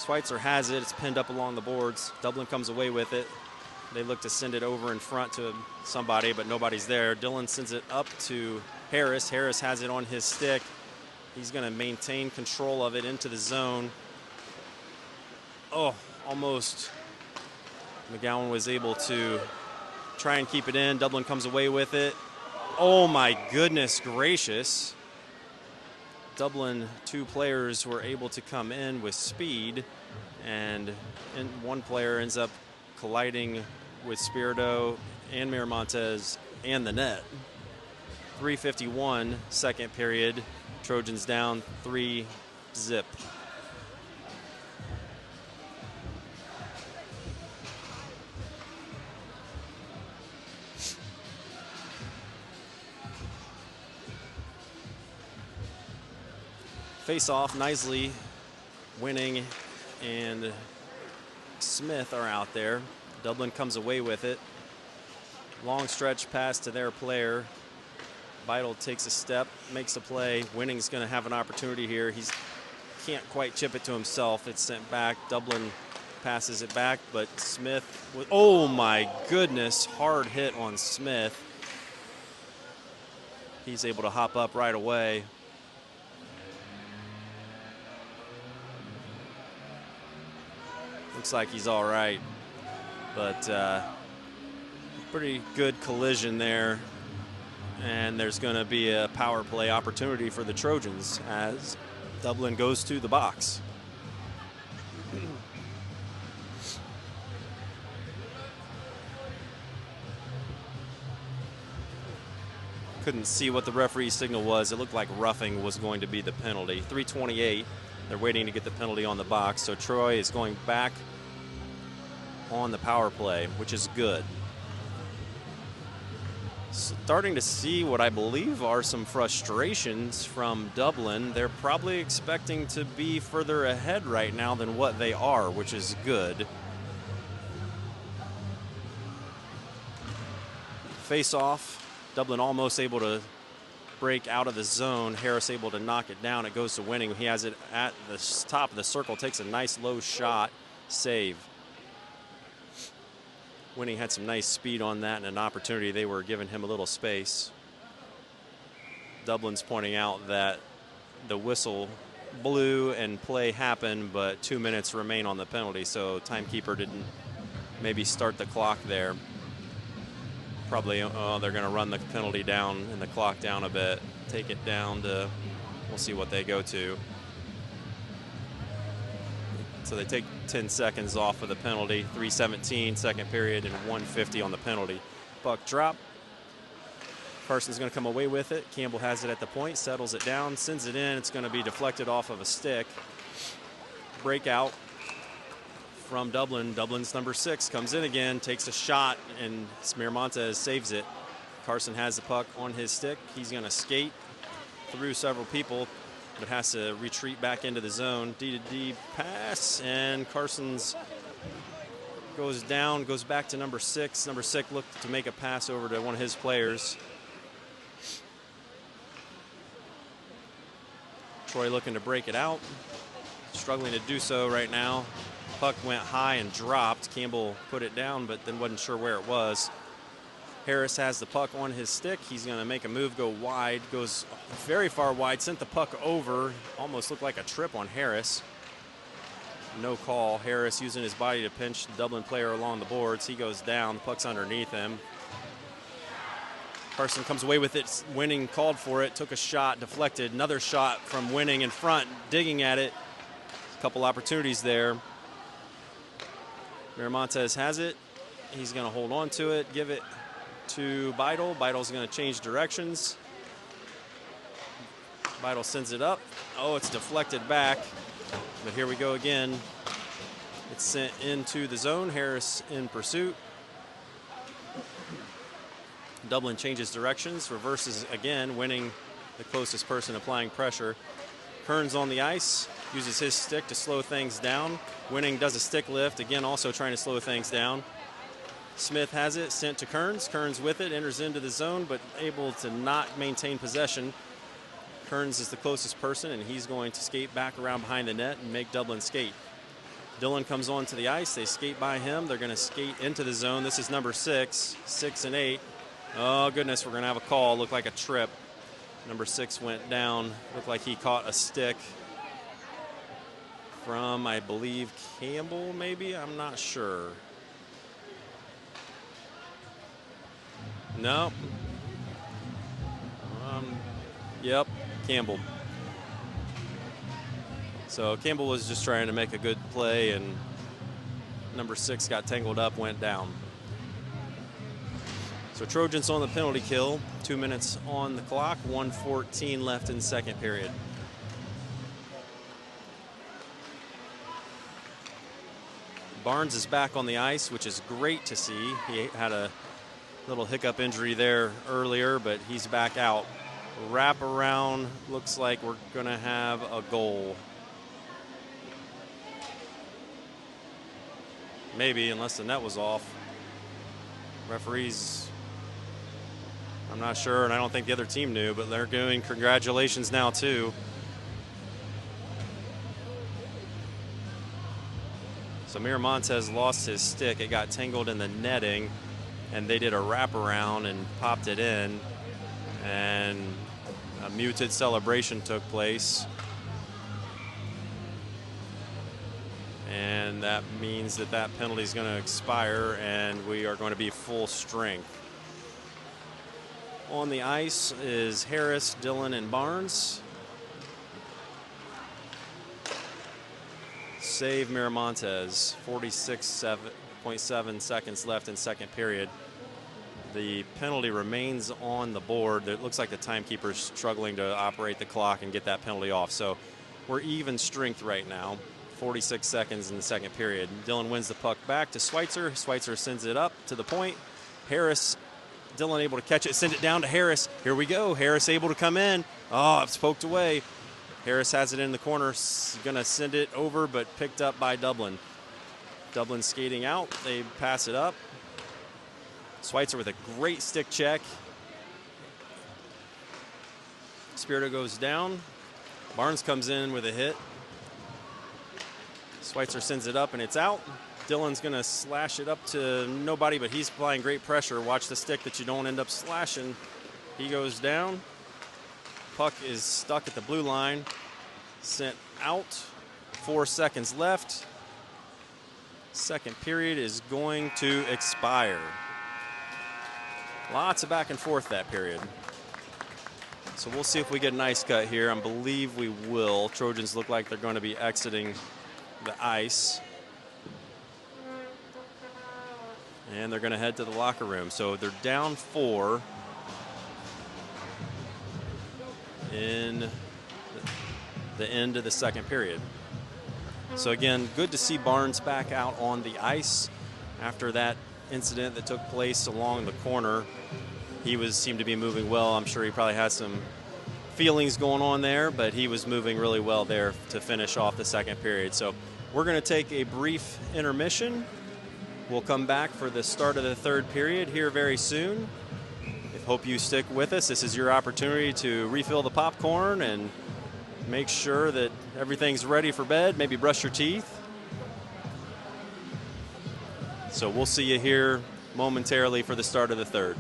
Schweitzer has it. It's pinned up along the boards. Dublin comes away with it. They look to send it over in front to somebody, but nobody's there. Dillon sends it up to Harris. Harris has it on his stick. He's going to maintain control of it into the zone. Oh, almost. McGowan was able to try and keep it in. Dublin comes away with it. Oh, my goodness gracious. Dublin, 2 players were able to come in with speed, and one player ends up colliding with Spirito and Miramontes and the net. 3:51 second period. Trojans down 3-0. Face off, Knisely, Winning, and Smith are out there. Dublin comes away with it. Long stretch pass to their player. Vital takes a step, makes a play. Winning's going to have an opportunity here. He can't quite chip it to himself. It's sent back. Dublin passes it back, but Smith, oh my goodness, hard hit on Smith. He's able to hop up right away. Looks like he's all right, but pretty good collision there. And there's going to be a power play opportunity for the Trojans as Dublin goes to the box. couldn't see what the referee's signal was. It looked like roughing was going to be the penalty. 3:28. They're waiting to get the penalty on the box. So Troy is going back on the power play, which is good. Starting to see what I believe are some frustrations from Dublin. They're probably expecting to be further ahead right now than what they are, which is good. Face off. Dublin almost able to break out of the zone. Harris able to knock it down. It goes to Winning. He has it at the top of the circle. Takes a nice low shot. Save. Winning had some nice speed on that and an opportunity. They were giving him a little space. Dublin's pointing out that the whistle blew and play happened, but 2 minutes remain on the penalty, so timekeeper didn't maybe start the clock there. Probably they're going to run the penalty down and the clock down a bit, take it down to, we'll see what they go to. So they take 10 seconds off of the penalty. 3:17 second period and 1:50 on the penalty. Puck drop. Carson's going to come away with it. Campbell has it at the point, settles it down, sends it in. It's going to be deflected off of a stick. Breakout from Dublin. Dublin's number 6 comes in again, takes a shot, and Miramontes saves it. Carson has the puck on his stick. He's going to skate through several people, but has to retreat back into the zone. D-to-D pass, and Carson's goes down, goes back to number 6. Number 6 looked to make a pass over to one of his players. Troy looking to break it out, struggling to do so right now. Puck went high and dropped. Campbell put it down, but then wasn't sure where it was. Harris has the puck on his stick. He's going to make a move, go wide, goes very far wide, sent the puck over. Almost looked like a trip on Harris. No call. Harris using his body to pinch the Dublin player along the boards. He goes down, the puck's underneath him. Carson comes away with it. Winning called for it, took a shot, deflected. Another shot from Winning in front, digging at it. A couple opportunities there. Miramontes has it. He's going to hold on to it, give it to Beidel. Beidel's going to change directions. Beidel sends it up. Oh, it's deflected back. But here we go again. It's sent into the zone. Harris in pursuit. Dublin changes directions, reverses again, Winning the closest person applying pressure. Kearns on the ice, uses his stick to slow things down. Winning does a stick lift, again also trying to slow things down. Smith has it, sent to Kearns. Kearns with it, enters into the zone, but able to not maintain possession. Kearns is the closest person, and he's going to skate back around behind the net and make Dublin skate. Dillon comes onto the ice. They skate by him. They're going to skate into the zone. This is number 6, 6 and 8. Oh, goodness, we're going to have a call. Looked like a trip. Number 6 went down. Looked like he caught a stick from, I believe, Campbell, maybe? I'm not sure. No. Yep, Campbell. So Campbell was just trying to make a good play, and number 6 got tangled up, went down. So Trojans on the penalty kill. 2 minutes on the clock, 1:14 left in second period. Barnes is back on the ice, which is great to see. He had a little hiccup injury there earlier, but he's back out. Wrap around, looks like we're going to have a goal. Maybe, unless the net was off. Referees, I'm not sure, and I don't think the other team knew, but they're doing congratulations now too. So Miramontes lost his stick. It got tangled in the netting, and they did a wraparound and popped it in, and a muted celebration took place. And that means that that penalty is going to expire, and we are going to be full strength. On the ice is Harris, Dillon, and Barnes. Save Miramontes. 46.7 seconds left in second period. The penalty remains on the board. It looks like the timekeeper's struggling to operate the clock and get that penalty off. So we're even strength right now. 46 seconds in the second period. Dylan wins the puck back to Schweitzer. Schweitzer sends it up to the point. Harris, Dylan able to catch it, send it down to Harris. Here we go. Harris able to come in. Oh, it's poked away. Harris has it in the corner. Going to send it over, but picked up by Dublin. Dublin skating out. They pass it up. Schweitzer with a great stick check. Spirito goes down. Barnes comes in with a hit. Schweitzer sends it up, and it's out. Dylan's going to slash it up to nobody, but he's applying great pressure. Watch the stick that you don't end up slashing. He goes down. Puck is stuck at the blue line. Sent out. 4 seconds left. Second period is going to expire. Lots of back and forth that period. So we'll see if we get an ice cut here. I believe we will. Trojans look like they're going to be exiting the ice. And they're going to head to the locker room. So they're down 4 in the end of the second period. So again, good to see Barnes back out on the ice after that incident that took place along the corner. He seemed to be moving well. I'm sure he probably had some feelings going on there, but he was moving really well there to finish off the second period. So we're going to take a brief intermission. We'll come back for the start of the third period here very soon. I hope you stick with us. This is your opportunity to refill the popcorn and make sure that everything's ready for bed. Maybe brush your teeth. So we'll see you here momentarily for the start of the third.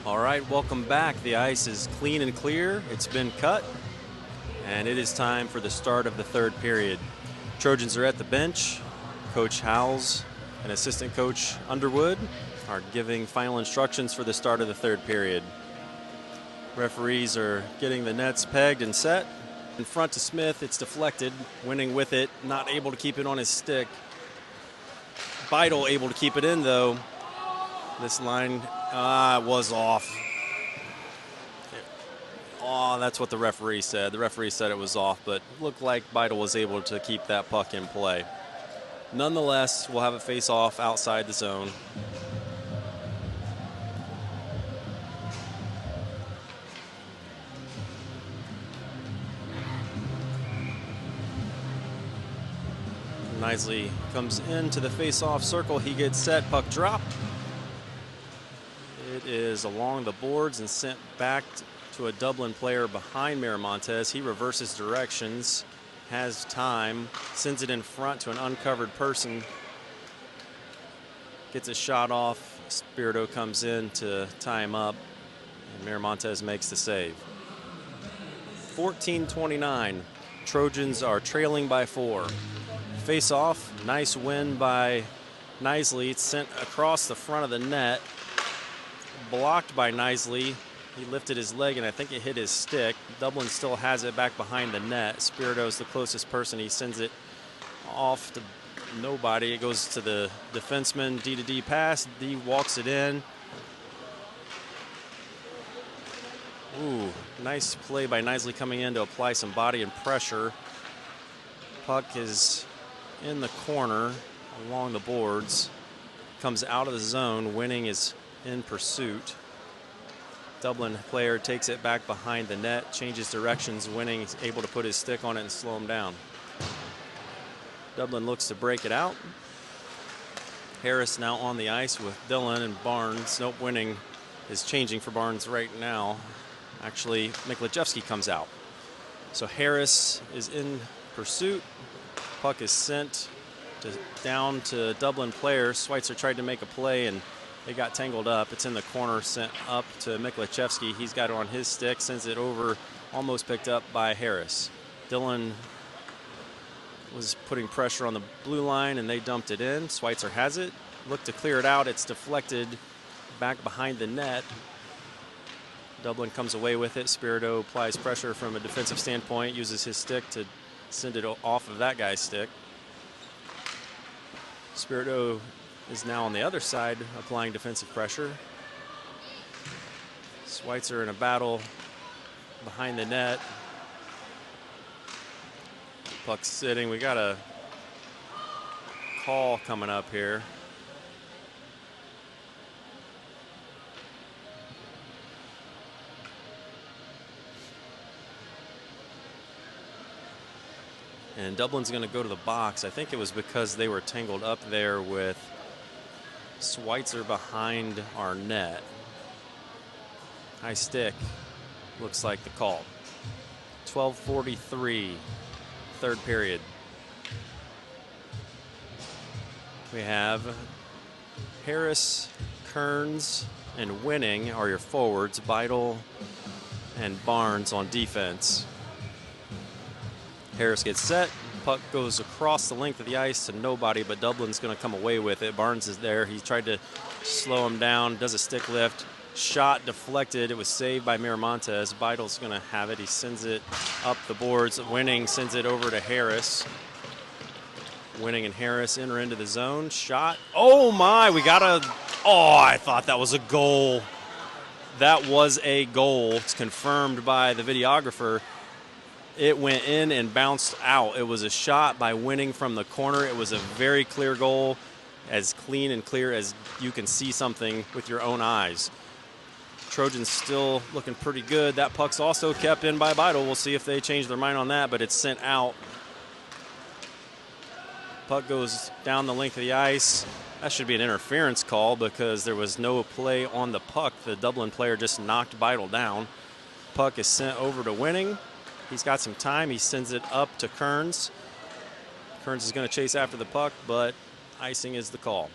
All right, welcome back. The ice is clean and clear. It's been cut, and it is time for the start of the third period. Trojans are at the bench. Coach Howells and assistant coach Underwood are giving final instructions for the start of the third period. Referees are getting the nets pegged and set. In front to Smith, it's deflected, winning with it, not able to keep it on his stick. Beidel able to keep it in, though. This line was off. Oh, that's what the referee said. The referee said it was off, but looked like Beidel was able to keep that puck in play. Nonetheless, we'll have a face-off outside the zone. Knisley comes into the face-off circle. He gets set, puck drop. It is along the boards and sent back to a Dublin player behind Miramontes. He reverses directions, has time, sends it in front to an uncovered person. Gets a shot off. Spirito comes in to tie him up, and Miramontes makes the save. 14-29. Trojans are trailing by 4. Face off, nice win by Knisley. It's sent across the front of the net. Blocked by Knisley. He lifted his leg and I think it hit his stick. Dublin still has it back behind the net. Spirito's the closest person. He sends it off to nobody. It goes to the defenseman. D-to-D pass. D walks it in. Ooh, nice play by Knisley coming in to apply some body and pressure. Puck is in the corner along the boards. Comes out of the zone. Winning is in pursuit. Dublin player takes it back behind the net, changes directions. Winning is able to put his stick on it and slow him down. Dublin looks to break it out. Harris now on the ice with Dillon and Barnes. Nope, Winning is changing for Barnes right now. Actually, Miklajewski comes out. So Harris is in pursuit. Puck is sent down to Dublin player. Schweitzer tried to make a play and they got tangled up. It's in the corner, sent up to Miklajewski. He's got it on his stick, sends it over, almost picked up by Harris. Dillon was putting pressure on the blue line and they dumped it in. Schweitzer has it, looked to clear it out. It's deflected back behind the net. Dublin comes away with it. Spirito applies pressure from a defensive standpoint, uses his stick to send it off of that guy's stick. Spirito is now on the other side applying defensive pressure. Schweitzer in a battle behind the net. Puck sitting. We got a call coming up here. And Dublin's going to go to the box. I think it was because they were tangled up there with Schweitzer behind our net. High stick looks like the call. 12:43, third period. We have Harris, Kearns, and Winning are your forwards. Beidel and Barnes on defense. Harris gets set. Puck goes across the length of the ice to nobody, but Dublin's going to come away with it. Barnes is there. He tried to slow him down, does a stick lift. Shot deflected. It was saved by Miramontes. Beidel's going to have it. He sends it up the boards. Winning sends it over to Harris. Winning and Harris enter into the zone. Shot. Oh, my. We got a... Oh, I thought that was a goal. That was a goal. It's confirmed by the videographer. It went in and bounced out. It was a shot by Winning from the corner. It was a very clear goal, as clean and clear as you can see something with your own eyes. Trojans still looking pretty good. That puck's also kept in by Beidel. We'll see if they change their mind on that, but it's sent out. Puck goes down the length of the ice. That should be an interference call because there was no play on the puck. The Dublin player just knocked Beidel down. Puck is sent over to Winning. He's got some time. He sends it up to Kearns. Kearns is going to chase after the puck, but icing is the call.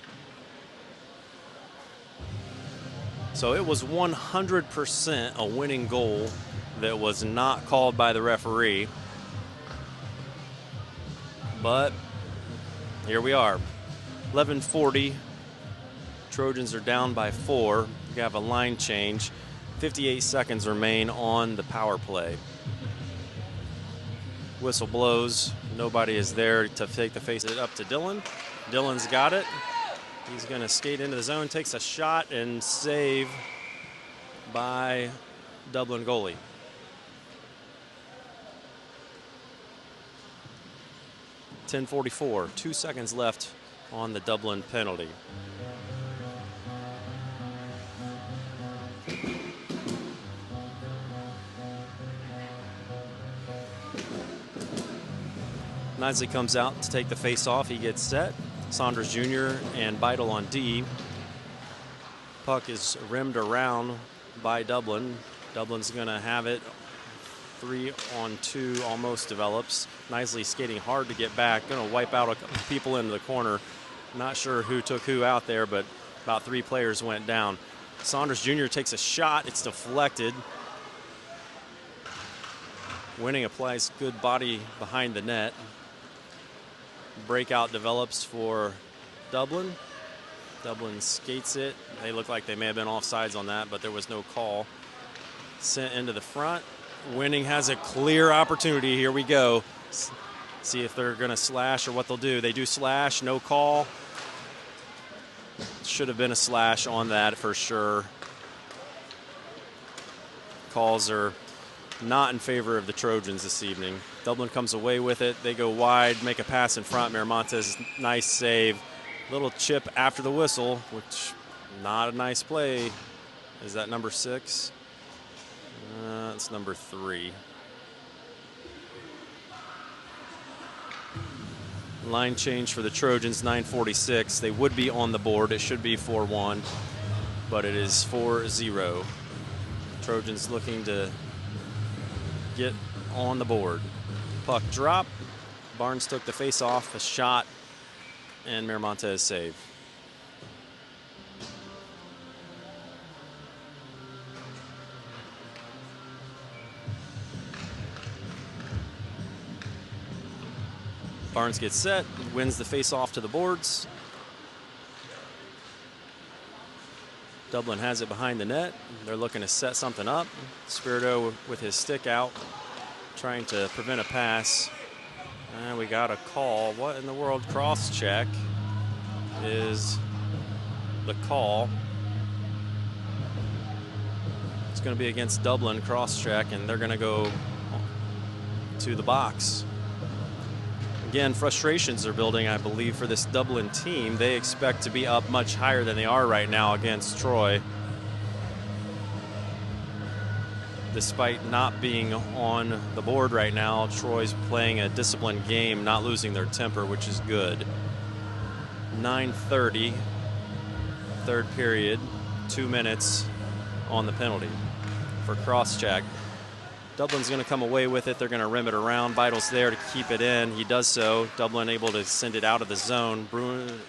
So it was 100% a winning goal that was not called by the referee. But here we are, 11:40. Trojans are down by 4. You have a line change. 58 seconds remain on the power play. Whistle blows. Nobody is there to take the face up to Dylan. Dylan's got it. He's going to skate into the zone, takes a shot, and save by Dublin goalie. .10:44, 2 seconds left on the Dublin penalty. Knisley comes out to take the face off. He gets set. Saunders Jr. and Beidel on D. Puck is rimmed around by Dublin. Dublin's going to have it. 3-on-2 almost develops. Knisley skating hard to get back. Going to wipe out a couple people into the corner. Not sure who took who out there, but about 3 players went down. Saunders Jr. takes a shot. It's deflected. Winning applies good body behind the net. Breakout develops for Dublin. Dublin skates it. They look like they may have been offsides on that, but there was no call. Sent into the front. Winning has a clear opportunity. Here we go. See if they're going to slash or what they'll do. They do slash, no call. Should have been a slash on that for sure. Calls are not in favor of the Trojans this evening. Dublin comes away with it. They go wide, make a pass in front. Miramontes, nice save. Little chip after the whistle, which not a nice play. Is that number 6? It's number 3. Line change for the Trojans, 9:46. They would be on the board. It should be 4-1, but it is 4-0. Trojans looking to get on the board. Puck drop. Barnes took the face off, a shot, and Miramontes save. Barnes gets set, wins the face off to the boards. Dublin has it behind the net. They're looking to set something up. Spirito with his stick out, trying to prevent a pass. And we got a call. What in the world? Cross check is the call. It's going to be against Dublin, cross check, and they're going to go to the box. Again, frustrations are building, I believe, for this Dublin team. They expect to be up much higher than they are right now against Troy. Despite not being on the board right now, Troy's playing a disciplined game, not losing their temper, which is good. 9:30, third period, 2 minutes on the penalty for cross-check. Dublin's going to come away with it. They're going to rim it around. Beidel's there to keep it in. He does so. Dublin able to send it out of the zone.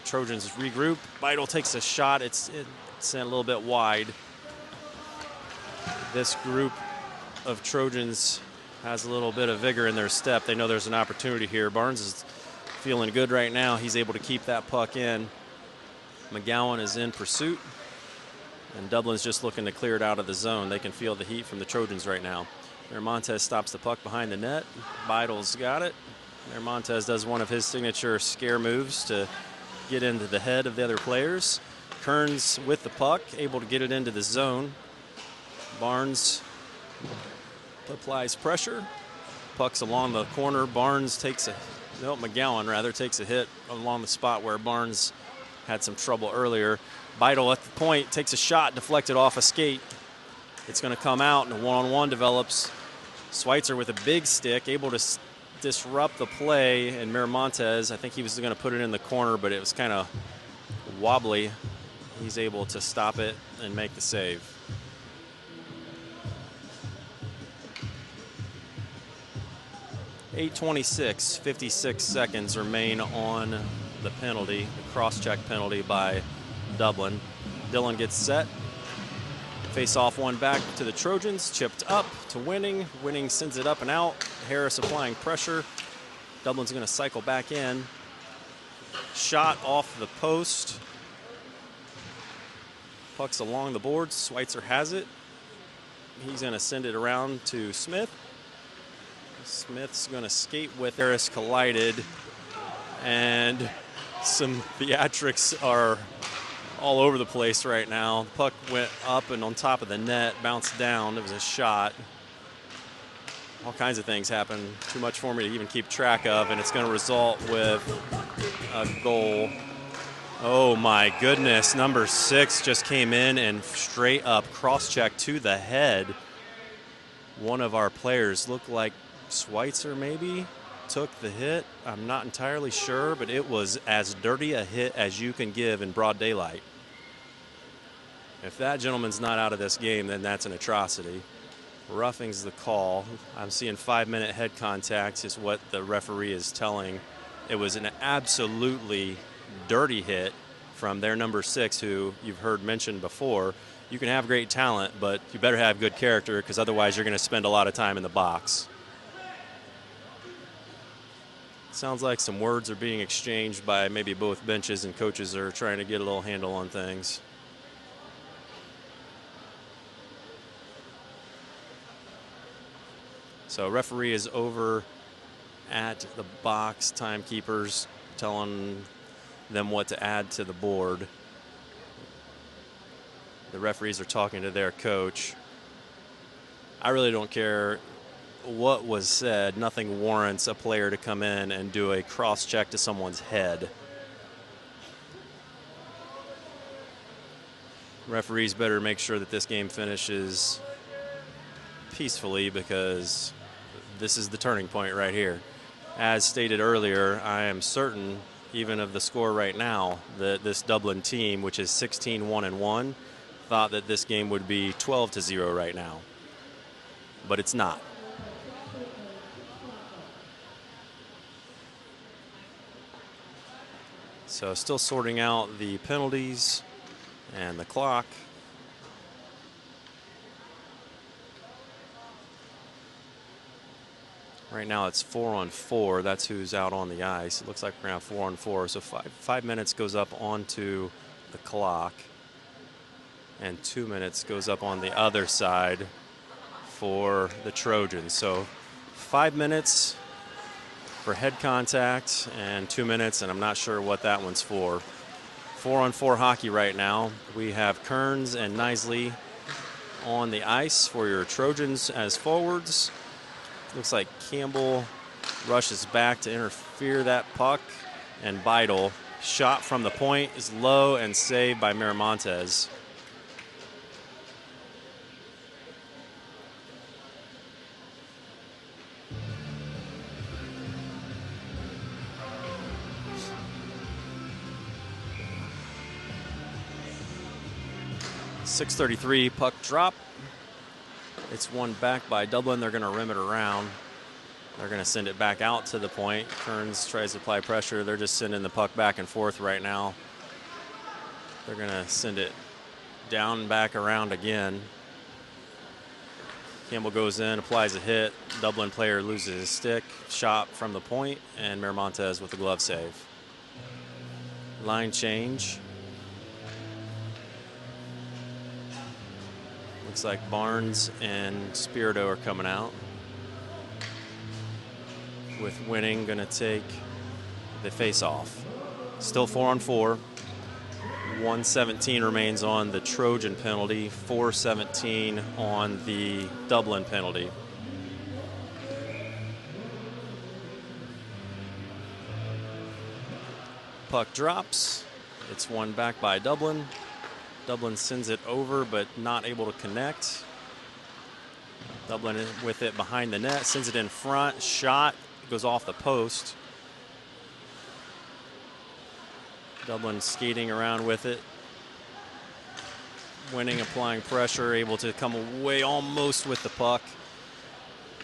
Trojans regroup. Beidel takes a shot. It's sent a little bit wide. This group of Trojans has a little bit of vigor in their step. They know there's an opportunity here. Barnes is feeling good right now. He's able to keep that puck in. McGowan is in pursuit. And Dublin's just looking to clear it out of the zone. They can feel the heat from the Trojans right now. Miramontes stops the puck behind the net. Beidel's got it. Miramontes does one of his signature scare moves to get into the head of the other players. Kearns with the puck, able to get it into the zone. Barnes applies pressure. Puck's along the corner. Barnes takes McGowan rather takes a hit along the spot where Barnes had some trouble earlier. Beidel at the point takes a shot, deflected off a skate. It's going to come out, and a one-on-one develops. Schweitzer with a big stick, able to disrupt the play, and Miramontes, I think he was going to put it in the corner, but it was kind of wobbly. He's able to stop it and make the save. .826, 56 seconds remain on the penalty, the cross-check penalty by Dublin. Dylan gets set. Face off one back to the Trojans, chipped up to Winning. Winning sends it up and out. Harris applying pressure. Dublin's going to cycle back in. Shot off the post. Puck's along the board. Schweitzer has it. He's going to send it around to Smith. Smith's going to skate with Harris, collided, and some theatrics are all over the place right now. The puck went up and on top of the net, bounced down. It was a shot. All kinds of things happen. Too much for me to even keep track of, and it's going to result with a goal. Oh my goodness, number 6 just came in and straight up cross-check to the head. One of our players, looked like Schweitzer maybe, took the hit. I'm not entirely sure, but it was as dirty a hit as you can give in broad daylight. If that gentleman's not out of this game, then that's an atrocity. Roughing's the call. I'm seeing 5-minute head contact is what the referee is telling. It was an absolutely dirty hit from their number 6, who you've heard mentioned before. You can have great talent, but you better have good character, because otherwise you're going to spend a lot of time in the box. Sounds like some words are being exchanged by maybe both benches, and coaches are trying to get a little handle on things. So referee is over at the box, timekeepers telling them what to add to the board. The referees are talking to their coach. I really don't care what was said. Nothing warrants a player to come in and do a cross-check to someone's head. Referees better make sure that this game finishes peacefully, because this is the turning point right here. As stated earlier, I am certain, even of the score right now, that this Dublin team, which is 16-1-1, thought that this game would be 12-0 right now. But it's not. So still sorting out the penalties and the clock. Right now it's 4-on-4. That's who's out on the ice. It looks like we're going to have 4-on-4. So five minutes goes up onto the clock, and 2 minutes goes up on the other side for the Trojans. So 5 minutes for head contact and 2 minutes, and I'm not sure what that one's for. 4-on-4 hockey right now. We have Kearns and Nisley on the ice for your Trojans as forwards. Looks like Campbell rushes back to interfere that puck, and Beidel, shot from the point, is low and saved by Miramontes. .633 puck drop. It's won back by Dublin. They're going to rim it around. They're going to send it back out to the point. Kearns tries to apply pressure. They're just sending the puck back and forth right now. They're going to send it down and back around again. Campbell goes in, applies a hit. Dublin player loses his stick. Shot from the point, and Miramontes with the glove save. Line change. Looks like Barnes and Spirito are coming out, with Winning going to take the face-off. Still 4-on-4. 1:17 remains on the Trojan penalty, 4:17 on the Dublin penalty. Puck drops. It's won back by Dublin. Dublin sends it over, but not able to connect. Dublin with it behind the net, sends it in front. Shot goes off the post. Dublin skating around with it. Winning, applying pressure, able to come away almost with the puck.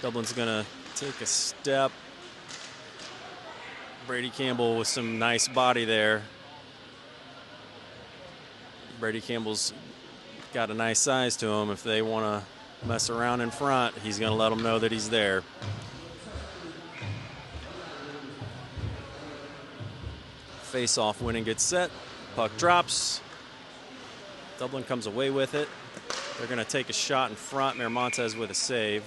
Dublin's gonna take a step. Brady Campbell with some nice body there. Brady Campbell's got a nice size to him. If they want to mess around in front, he's going to let them know that he's there. Face-off winning gets set. Puck drops. Dublin comes away with it. They're going to take a shot in front. Miramontes with a save.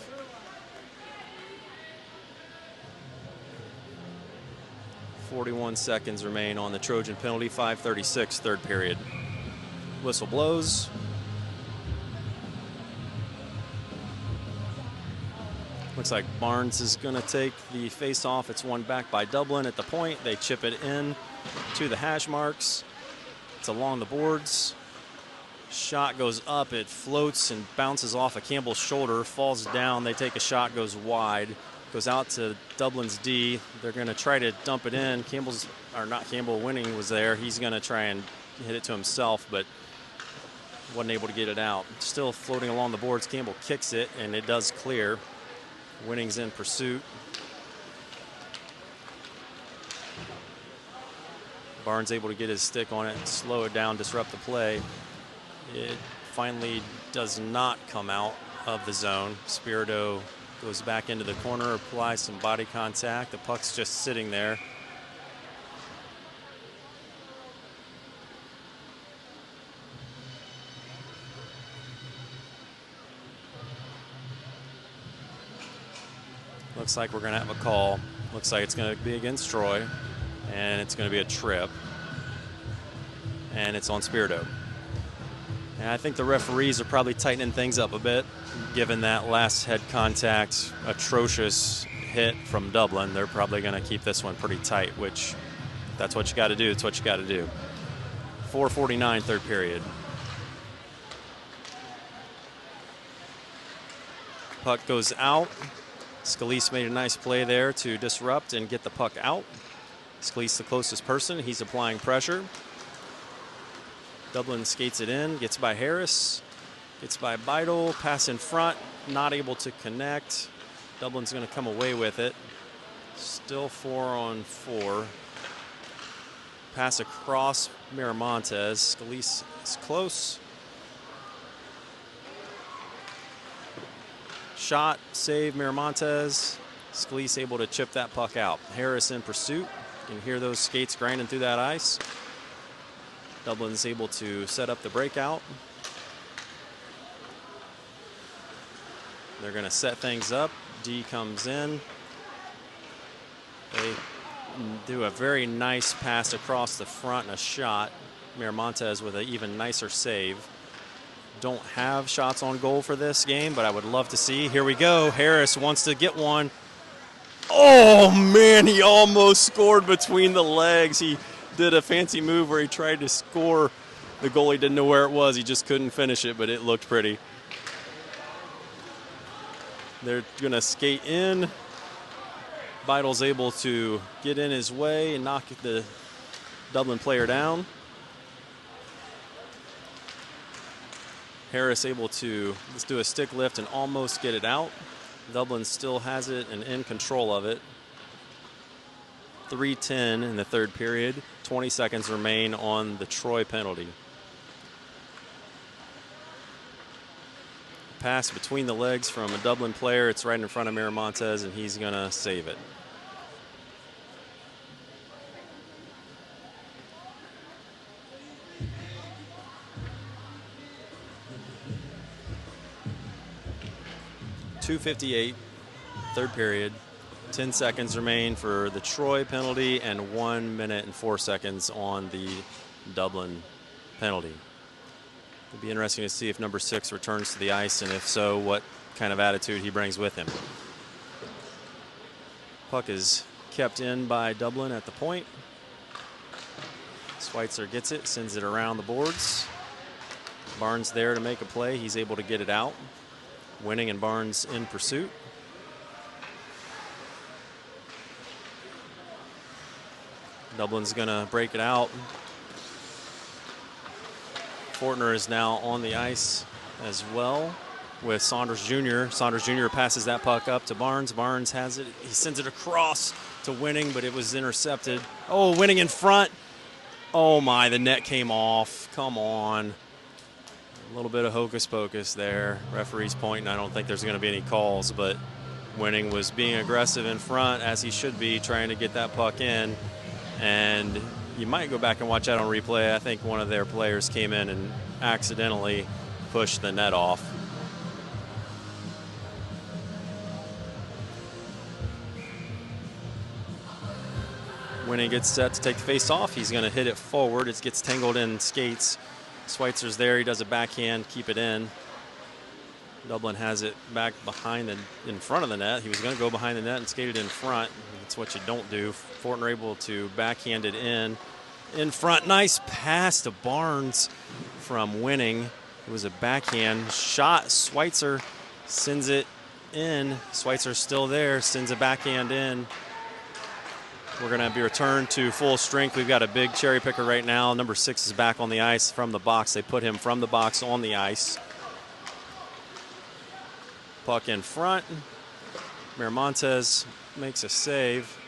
.41 seconds remain on the Trojan penalty. 5:36, third period. Whistle blows. Looks like Barnes is going to take the face-off. It's won back by Dublin at the point. They chip it in to the hash marks. It's along the boards. Shot goes up. It floats and bounces off of Campbell's shoulder, falls down. They take a shot, goes wide, goes out to Dublin's D. They're going to try to dump it in. Winning was there. He's going to try and hit it to himself, but wasn't able to get it out. Still floating along the boards. Campbell kicks it, and it does clear. Winning's in pursuit. Barnes able to get his stick on it, slow it down, disrupt the play. It finally does not come out of the zone. Spirito goes back into the corner, applies some body contact. The puck's just sitting there. Looks like we're going to have a call. Looks like it's going to be against Troy, and it's going to be a trip. And it's on Spirito. And I think the referees are probably tightening things up a bit, given that last head contact, atrocious hit from Dublin. They're probably going to keep this one pretty tight, which that's what you got to do. It's what you got to do. 4:49, third period. Puck goes out. Scalise made a nice play there to disrupt and get the puck out. Scalise the closest person. He's applying pressure. Dublin skates it in, gets by Harris, gets by Beidel, pass in front, not able to connect. Dublin's going to come away with it. Still 4-on-4. Pass across Miramontes. Scalise is close. Shot, save Miramontes. Scalise able to chip that puck out. Harris in pursuit. You can hear those skates grinding through that ice. Dublin's able to set up the breakout. They're going to set things up. D comes in. They do a very nice pass across the front and a shot. Miramontes with an even nicer save. Don't have shots on goal for this game, but I would love to see. Here we go. Harris wants to get one. Oh, man, he almost scored between the legs. He did a fancy move where he tried to score. The goalie didn't know where it was. He just couldn't finish it, but it looked pretty. They're going to skate in. Beidel's able to get in his way and knock the Dublin player down. Harris able to just do a stick lift and almost get it out. Dublin still has it and in control of it. 3:10 in the third period. 20 seconds remain on the Troy penalty. Pass between the legs from a Dublin player. It's right in front of Miramontes, and he's going to save it. .258, third period. 10 seconds remain for the Troy penalty and 1 minute and 4 seconds on the Dublin penalty. It'll be interesting to see if number 6 returns to the ice, and if so, what kind of attitude he brings with him. Puck is kept in by Dublin at the point. Schweitzer gets it, sends it around the boards. Barnes there to make a play. He's able to get it out. Winning and Barnes in pursuit. Dublin's going to break it out. Fortner is now on the ice as well with Saunders Jr. Saunders Jr. passes that puck up to Barnes. Barnes has it. He sends it across to Winning, but it was intercepted. Oh, Winning in front. Oh, my, the net came off. Come on. A little bit of hocus pocus there. Referee's pointing. I don't think there's going to be any calls, but Winning was being aggressive in front, as he should be, trying to get that puck in. And you might go back and watch that on replay. I think one of their players came in and accidentally pushed the net off. Winning gets set to take the face off. He's going to hit it forward. It gets tangled in skates. Schweitzer's there. He does a backhand, keep it in. Dublin has it back behind in front of the net. He was going to go behind the net and skate it in front. That's what you don't do. Fortner able to backhand it in front. Nice pass to Barnes from Winning. It was a backhand shot. Schweitzer sends it in. Schweitzer's still there, sends a backhand in. We're going to be returned to full strength. We've got a big cherry picker right now. Number 6 is back on the ice from the box. They put him from the box on the ice. Puck in front. Miramontes makes a save.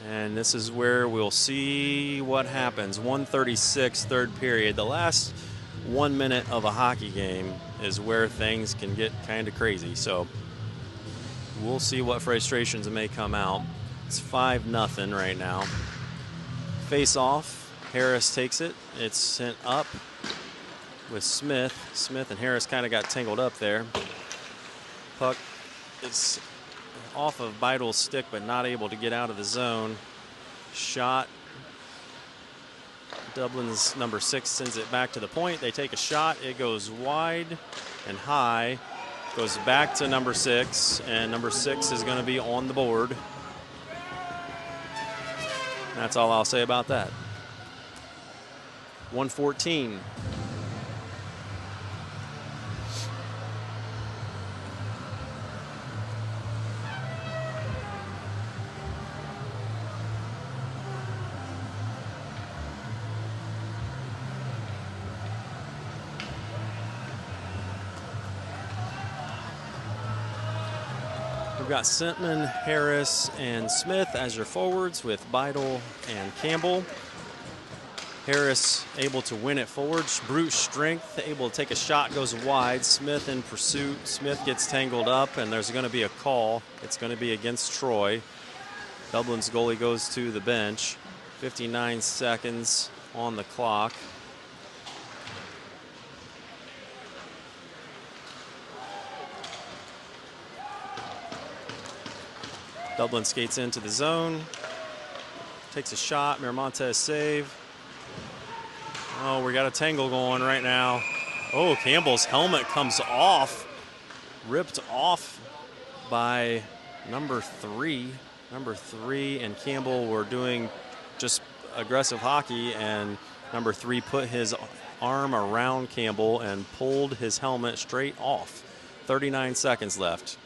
And this is where we'll see what happens. 1:36, third period. The last 1 minute of a hockey game is where things can get kind of crazy. So we'll see what frustrations may come out. It's 5-0 right now. Face off. Harris takes it. It's sent up with Smith. Smith and Harris kind of got tangled up there. Puck is off of Beidle's stick, but not able to get out of the zone. Shot. Dublin's number 6 sends it back to the point. They take a shot. It goes wide and high. Goes back to number 6, and number 6 is going to be on the board. That's all I'll say about that. 1:14. We've got Sentman, Harris, and Smith as your forwards with Beidle and Campbell. Harris able to win it forward. Brute strength, able to take a shot, goes wide. Smith in pursuit. Smith gets tangled up, and there's going to be a call. It's going to be against Troy. Dublin's goalie goes to the bench. 59 seconds on the clock. Dublin skates into the zone. Takes a shot. Miramontes save. Oh, we got a tangle going right now. Oh, Campbell's helmet comes off. Ripped off by number 3. Number 3 and Campbell were doing just aggressive hockey, and number 3 put his arm around Campbell and pulled his helmet straight off. 39 seconds left.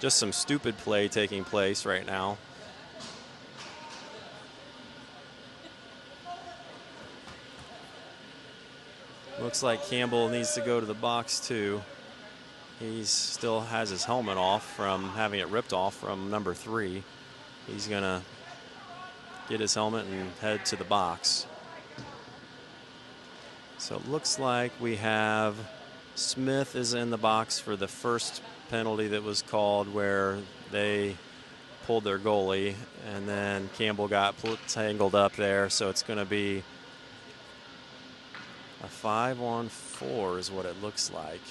Just some stupid play taking place right now. Looks like Campbell needs to go to the box too. He still has his helmet off from having it ripped off from number 3. He's gonna get his helmet and head to the box. So it looks like we have Smith is in the box for the first penalty that was called, where they pulled their goalie, and then Campbell got tangled up there. So it's going to be a 5-on-4 is what it looks like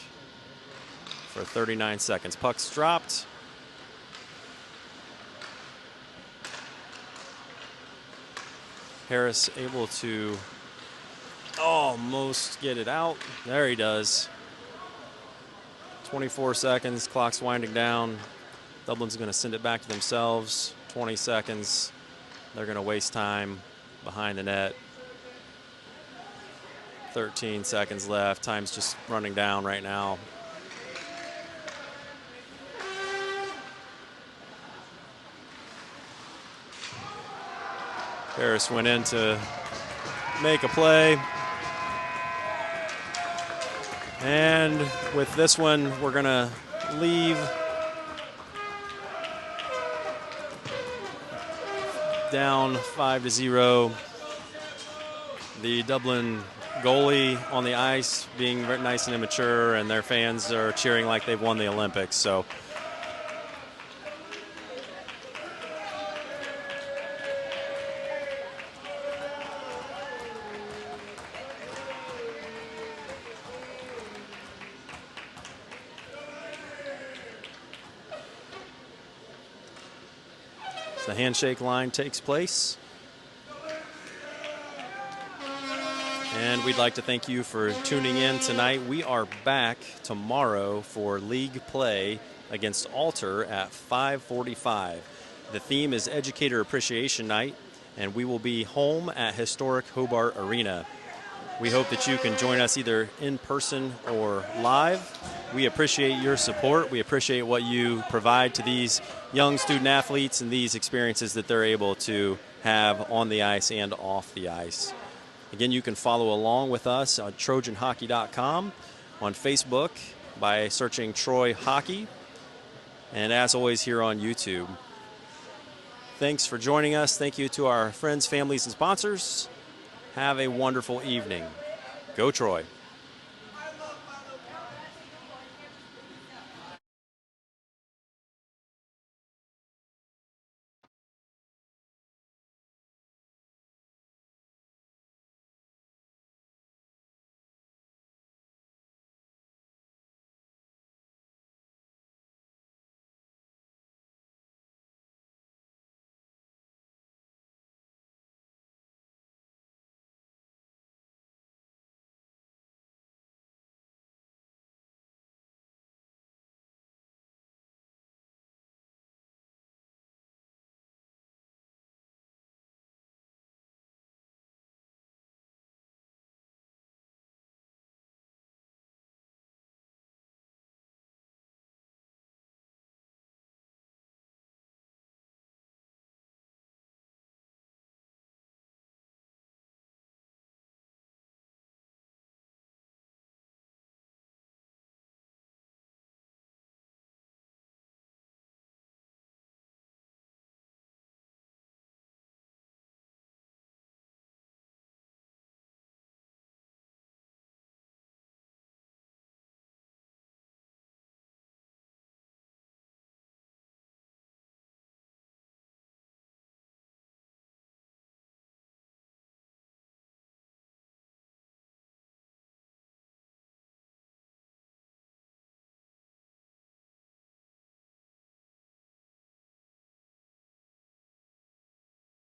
for 39 seconds. Puck's dropped. Harris able to almost get it out. There he does. 24 seconds, clock's winding down. Dublin's going to send it back to themselves. 20 seconds. They're going to waste time behind the net. 13 seconds left. Time's just running down right now. Harris went in to make a play. And with this one, we're going to leave down 5-0. The Dublin goalie on the ice being very nice and immature, and their fans are cheering like they've won the Olympics. So the handshake line takes place. And we'd like to thank you for tuning in tonight. We are back tomorrow for league play against Alter at 5:45. The theme is Educator Appreciation Night, and we will be home at historic Hobart Arena. We hope that you can join us either in person or live. We appreciate your support. We appreciate what you provide to these young student athletes and these experiences that they're able to have on the ice and off the ice. Again, you can follow along with us on TrojanHockey.com, on Facebook by searching Troy Hockey, and as always here on YouTube. Thanks for joining us. Thank you to our friends, families, and sponsors. Have a wonderful evening. Go Troy.